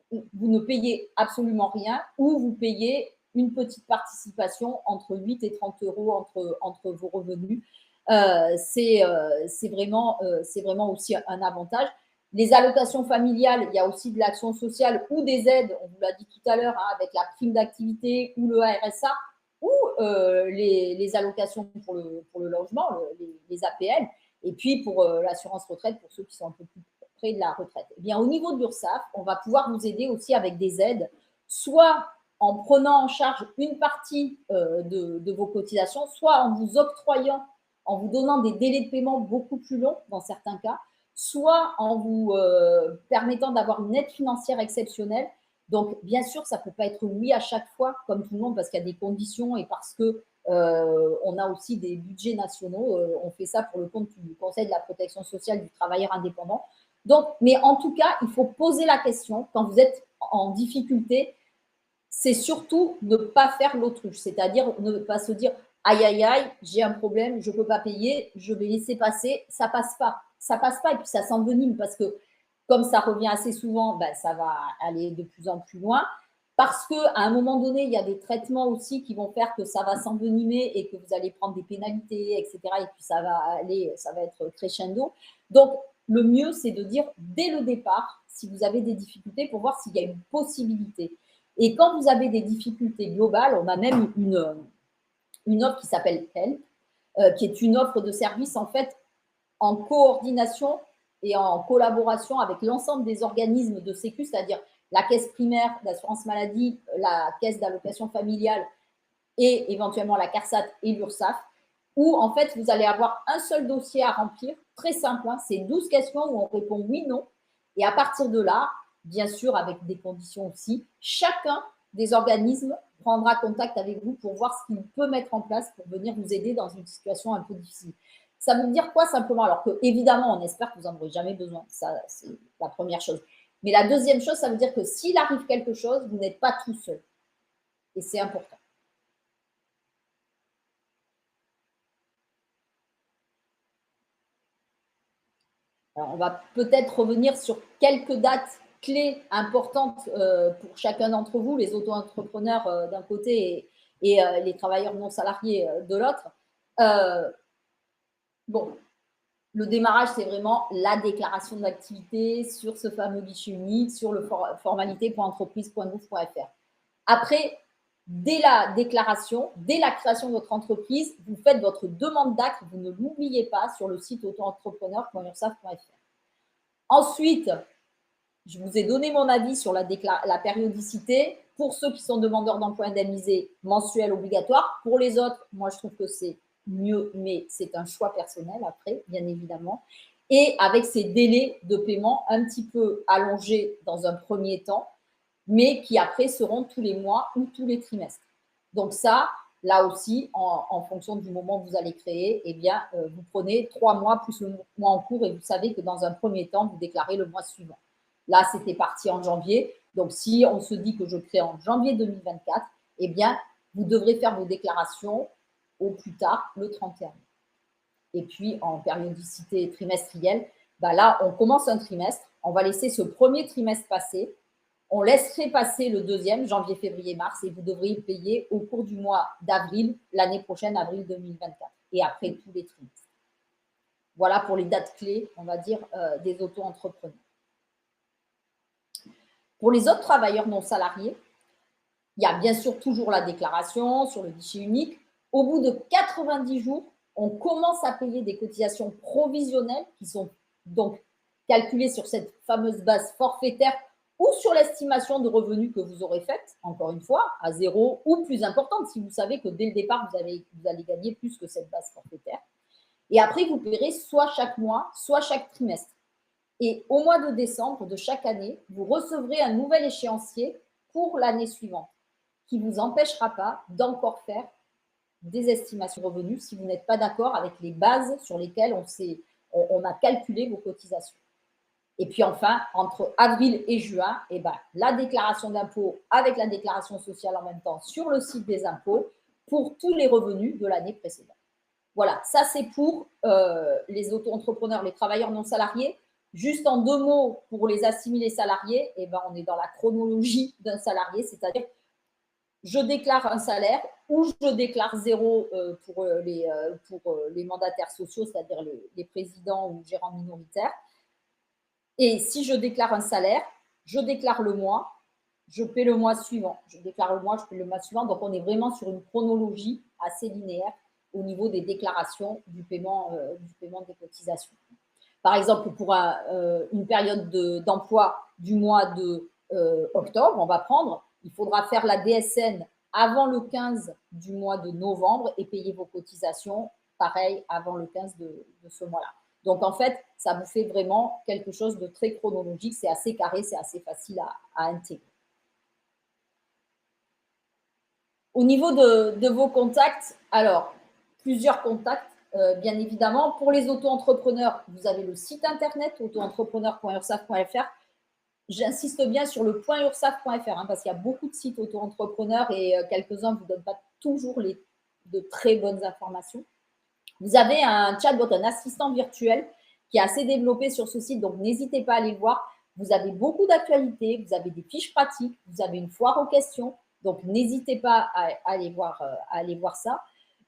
vous ne payez absolument rien, ou vous payez une petite participation entre 8 et 30 euros entre vos revenus. C'est vraiment aussi un avantage. Les allocations familiales, il y a aussi de l'action sociale ou des aides, on vous l'a dit tout à l'heure, avec la prime d'activité ou le RSA, ou les allocations pour le logement, les APL, et puis pour l'assurance retraite pour ceux qui sont un peu plus près de la retraite. Eh bien, au niveau de l'URSSAF, on va pouvoir vous aider aussi avec des aides, soit en prenant en charge une partie de vos cotisations, soit en vous octroyant, en vous donnant des délais de paiement beaucoup plus longs dans certains cas, soit en vous permettant d'avoir une aide financière exceptionnelle. Donc, bien sûr, ça ne peut pas être oui à chaque fois, comme tout le monde, parce qu'il y a des conditions et parce que on a aussi des budgets nationaux. On fait ça pour le compte du Conseil de la protection sociale du travailleur indépendant. Donc, mais en tout cas, il faut poser la question quand vous êtes en difficulté. C'est surtout ne pas faire l'autruche, c'est-à-dire ne pas se dire aïe aïe aïe, j'ai un problème, je ne peux pas payer, je vais laisser passer, ça passe pas. Ça passe pas et puis ça s'envenime parce que comme ça revient assez souvent, ça va aller de plus en plus loin. Parce qu'à un moment donné, il y a des traitements aussi qui vont faire que ça va s'envenimer et que vous allez prendre des pénalités, etc. Et puis ça va être crescendo. Donc, le mieux, c'est de dire dès le départ, si vous avez des difficultés, pour voir s'il y a une possibilité. Et quand vous avez des difficultés globales, on a même une offre qui s'appelle Help, qui est une offre de service en fait en coordination et en collaboration avec l'ensemble des organismes de sécu, c'est-à-dire la caisse primaire d'assurance maladie, la caisse d'allocation familiale et éventuellement la CARSAT et l'URSSAF, où en fait vous allez avoir un seul dossier à remplir, très simple, hein, c'est 12 questions où on répond oui, non, et à partir de là, bien sûr avec des conditions aussi, chacun des organismes prendra contact avec vous pour voir ce qu'il peut mettre en place pour venir vous aider dans une situation un peu difficile. Ça veut dire quoi simplement? Alors que évidemment, on espère que vous n'en aurez jamais besoin, ça c'est la première chose. Mais la deuxième chose, ça veut dire que s'il arrive quelque chose, vous n'êtes pas tout seul. Et c'est important. Alors, on va peut-être revenir sur quelques dates clés importantes pour chacun d'entre vous, les auto-entrepreneurs d'un côté et les travailleurs non salariés de l'autre. Bon, le démarrage, c'est vraiment la déclaration d'activité sur ce fameux guichet unique, sur le formalité.entreprise.gouv.fr. Après, dès la déclaration, dès la création de votre entreprise, vous faites votre demande d'acte, vous ne l'oubliez pas, sur le site auto-entrepreneur.ursaf.fr. Ensuite, je vous ai donné mon avis sur la périodicité. Pour ceux qui sont demandeurs d'emploi indemnisé, mensuel obligatoire. Pour les autres, moi, je trouve que c'est mieux, mais c'est un choix personnel après, bien évidemment. Et avec ces délais de paiement un petit peu allongés dans un premier temps, mais qui après seront tous les mois ou tous les trimestres. Donc ça, là aussi, en fonction du moment que vous allez créer, eh bien, vous prenez 3 mois plus le mois en cours et vous savez que dans un premier temps, vous déclarez le mois suivant. Là, c'était parti en janvier. Donc, si on se dit que je crée en janvier 2024, eh bien, vous devrez faire vos déclarations au plus tard le 31. et puis en périodicité trimestrielle, là, on commence un trimestre, on va laisser ce premier trimestre passer, on laisserait passer le deuxième, janvier, février, mars, et vous devriez payer au cours du mois d'avril, l'année prochaine, avril 2024, et après tous les trimestres. Voilà pour les dates clés, on va dire, des auto-entrepreneurs. Pour les autres travailleurs non salariés, il y a bien sûr toujours la déclaration sur le guichet unique. Au bout de 90 jours, on commence à payer des cotisations provisionnelles qui sont donc calculées sur cette fameuse base forfaitaire ou sur l'estimation de revenus que vous aurez faite, encore une fois, à zéro ou plus importante, si vous savez que dès le départ, vous allez gagner plus que cette base forfaitaire. Et après, vous paierez soit chaque mois, soit chaque trimestre. Et au mois de décembre de chaque année, vous recevrez un nouvel échéancier pour l'année suivante, qui ne vous empêchera pas d'encore faire des estimations de revenus si vous n'êtes pas d'accord avec les bases sur lesquelles on a calculé vos cotisations. Et puis enfin, entre avril et juin, la déclaration d'impôt avec la déclaration sociale en même temps sur le site des impôts pour tous les revenus de l'année précédente. Voilà, ça c'est pour les auto-entrepreneurs, les travailleurs non salariés. Juste en 2 mots, pour les assimilés salariés, on est dans la chronologie d'un salarié, c'est-à-dire je déclare un salaire ou je déclare zéro pour les mandataires sociaux, c'est-à-dire les présidents ou gérants minoritaires. Et si je déclare un salaire, je déclare le mois, je paie le mois suivant. Je déclare le mois, je paie le mois suivant. Donc, on est vraiment sur une chronologie assez linéaire au niveau des déclarations du paiement des cotisations. Par exemple, pour une période d'emploi du mois de octobre, on va prendre, il faudra faire la DSN avant le 15 du mois de novembre et payer vos cotisations, pareil, avant le 15 de ce mois-là. Donc, en fait, ça vous fait vraiment quelque chose de très chronologique. C'est assez carré, c'est assez facile à intégrer. Au niveau de vos contacts, alors, plusieurs contacts, bien évidemment. Pour les auto-entrepreneurs, vous avez le site internet auto-entrepreneur.ursaf.fr. J'insiste bien sur le .ursaf.fr parce qu'il y a beaucoup de sites auto-entrepreneurs et quelques-uns ne vous donnent pas toujours de très bonnes informations. Vous avez un chatbot, un assistant virtuel qui est assez développé sur ce site, donc n'hésitez pas à aller le voir. Vous avez beaucoup d'actualités, vous avez des fiches pratiques, vous avez une foire aux questions, donc n'hésitez pas à aller voir ça.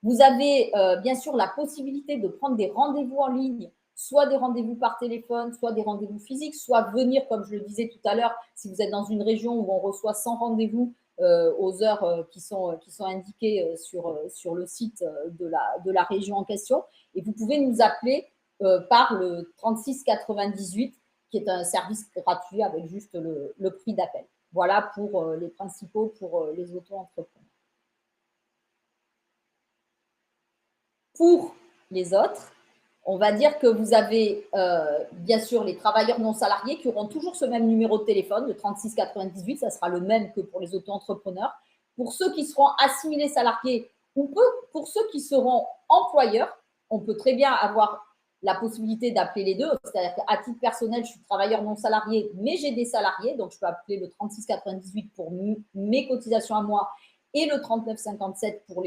Vous avez bien sûr la possibilité de prendre des rendez-vous en ligne, soit des rendez-vous par téléphone, soit des rendez-vous physiques, soit venir, comme je le disais tout à l'heure, si vous êtes dans une région où on reçoit 100 rendez-vous aux heures qui sont indiquées sur le site de la région en question. Et vous pouvez nous appeler par le 36 98, qui est un service gratuit avec juste le prix d'appel. Voilà pour les principaux pour les auto-entrepreneurs. Pour les autres, on va dire que vous avez bien sûr les travailleurs non salariés qui auront toujours ce même numéro de téléphone, le 36 98, ça sera le même que pour les auto-entrepreneurs. Pour ceux qui seront assimilés salariés ou pour ceux qui seront employeurs, on peut très bien avoir la possibilité d'appeler les deux. C'est-à-dire qu'à titre personnel, je suis travailleur non salarié, mais j'ai des salariés, donc je peux appeler le 36 98 pour mes cotisations à moi et le 39 57 pour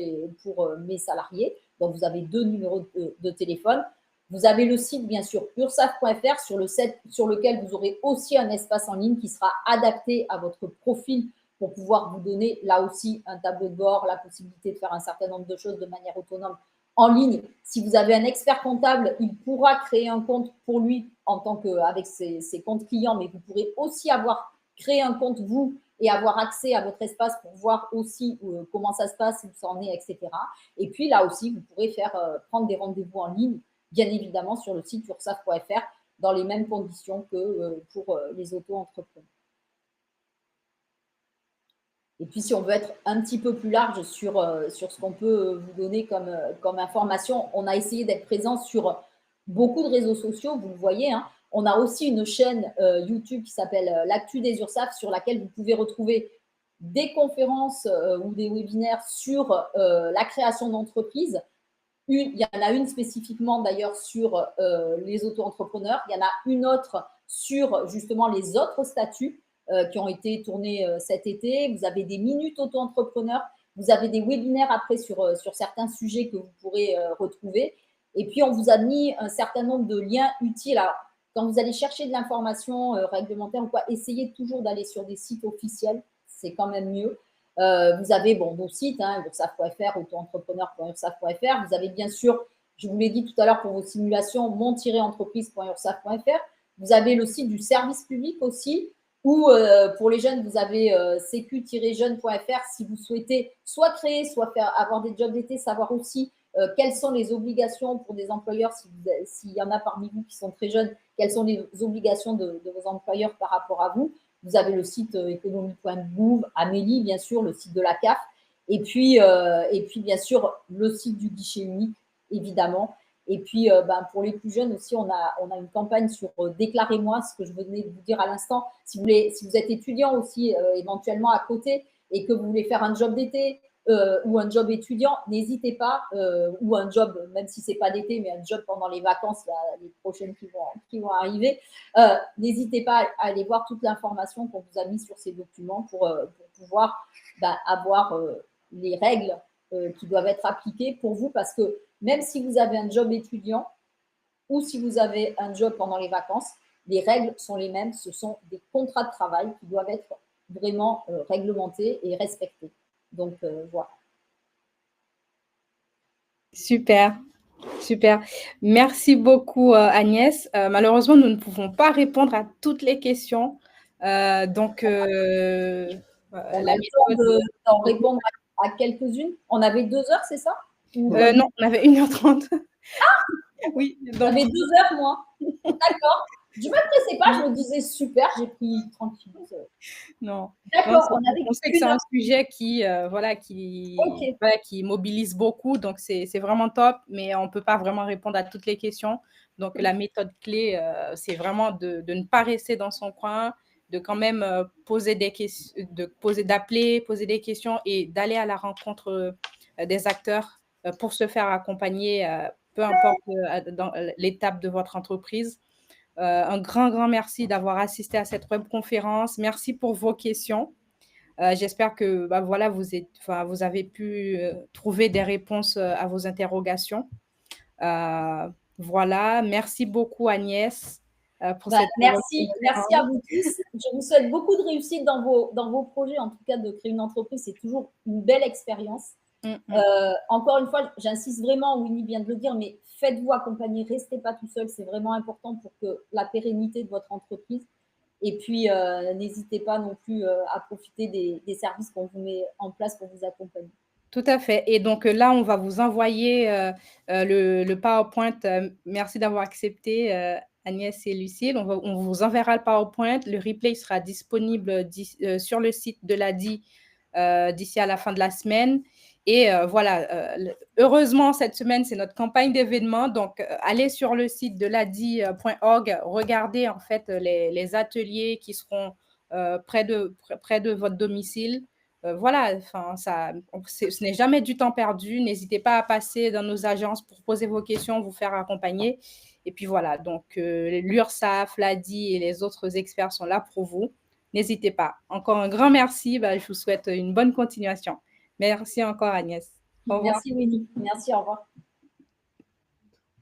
mes salariés. Donc, vous avez 2 numéros de téléphone. Vous avez le site, bien sûr, ursaf.fr, sur lequel vous aurez aussi un espace en ligne qui sera adapté à votre profil pour pouvoir vous donner là aussi un tableau de bord, la possibilité de faire un certain nombre de choses de manière autonome en ligne. Si vous avez un expert comptable, il pourra créer un compte pour lui en tant qu'avec ses comptes clients, mais vous pourrez aussi créé un compte vous et avoir accès à votre espace pour voir aussi comment ça se passe, où ça en est, etc. Et puis là aussi, vous pourrez prendre des rendez-vous en ligne, bien évidemment, sur le site ursaf.fr, dans les mêmes conditions que pour les auto-entrepreneurs. Et puis, si on veut être un petit peu plus large sur ce qu'on peut vous donner comme information, on a essayé d'être présent sur beaucoup de réseaux sociaux, vous le voyez. Hein. On a aussi une chaîne YouTube qui s'appelle L'Actu des URSAF, sur laquelle vous pouvez retrouver des conférences ou des webinaires sur la création d'entreprises. Il y en a une spécifiquement d'ailleurs sur les auto-entrepreneurs. Il y en a une autre sur justement les autres statuts qui ont été tournés cet été. Vous avez des minutes auto-entrepreneurs. Vous avez des webinaires après sur certains sujets que vous pourrez retrouver. Et puis, on vous a mis un certain nombre de liens utiles. Alors, quand vous allez chercher de l'information réglementaire ou quoi, essayez toujours d'aller sur des sites officiels, c'est quand même mieux. Vous avez vos sites, ursaf.fr, auto-entrepreneur.ursaf.fr. Vous avez bien sûr, je vous l'ai dit tout à l'heure pour vos simulations, mon-entreprise.ursaf.fr. Vous avez le site du service public aussi, ou pour les jeunes, vous avez sécu-jeune.fr si vous souhaitez soit créer, soit avoir des jobs d'été, savoir aussi quelles sont les obligations pour des employeurs, s'il y en a parmi vous qui sont très jeunes, quelles sont les obligations de vos employeurs par rapport à vous. Vous avez le site économie.gouv, Amélie, bien sûr, le site de la CAF, et puis bien sûr, le site du guichet unique, évidemment. Et puis, pour les plus jeunes aussi, on a une campagne sur Déclarez-moi, ce que je venais de vous dire à l'instant. Si vous êtes étudiant aussi, éventuellement à côté, et que vous voulez faire un job d'été, ou un job étudiant, n'hésitez pas, ou un job, même si c'est pas d'été, mais un job pendant les vacances, là, les prochaines qui vont arriver, n'hésitez pas à aller voir toute l'information qu'on vous a mis sur ces documents pour pouvoir avoir les règles qui doivent être appliquées pour vous, parce que même si vous avez un job étudiant ou si vous avez un job pendant les vacances, les règles sont les mêmes, ce sont des contrats de travail qui doivent être vraiment réglementés et respectés. Donc, voilà. Super, super. Merci beaucoup, Agnès. Malheureusement, nous ne pouvons pas répondre à toutes les questions. Donc, on a le temps d'en répondre à quelques-unes. On avait 2 heures, c'est ça? Non, on avait 1h30. Ah, oui. Donc... On avait 2 heures, moi. D'accord. Je ne me pressais pas, je me disais super, j'ai pris tranquille. Non. D'accord, on sait que c'est un sujet qui mobilise beaucoup, donc c'est vraiment top, mais on ne peut pas vraiment répondre à toutes les questions. Donc, la méthode clé, c'est vraiment de ne pas rester dans son coin, de quand même poser des questions, d'appeler, poser des questions et d'aller à la rencontre des acteurs pour se faire accompagner, peu importe dans l'étape de votre entreprise. Un grand merci d'avoir assisté à cette webconférence. Merci pour vos questions. J'espère que vous avez pu trouver des réponses à vos interrogations. Voilà, merci beaucoup Agnès pour cette merci à vous tous. Je vous souhaite beaucoup de réussite dans vos projets. En tout cas, de créer une entreprise, c'est toujours une belle expérience. Encore une fois, j'insiste vraiment, Winnie vient de le dire, mais faites-vous accompagner, restez pas tout seul, c'est vraiment important pour que la pérennité de votre entreprise. Et puis, n'hésitez pas non plus à profiter des services qu'on vous met en place pour vous accompagner. Tout à fait. Et donc là, on va vous envoyer le PowerPoint. Merci d'avoir accepté, Agnès et Lucille. On vous enverra le PowerPoint. Le replay sera disponible sur le site de l'ADI d'ici à la fin de la semaine. Et voilà, heureusement, cette semaine, c'est notre campagne d'événements. Donc, allez sur le site de l'ADI.org, regardez en fait les ateliers qui seront près de votre domicile. Voilà, ce n'est jamais du temps perdu. N'hésitez pas à passer dans nos agences pour poser vos questions, vous faire accompagner. Et puis voilà, donc l'URSSAF, l'ADI et les autres experts sont là pour vous. N'hésitez pas. Encore un grand merci. Je vous souhaite une bonne continuation. Merci encore, Agnès. Au revoir. Merci, Winnie. Merci, au revoir.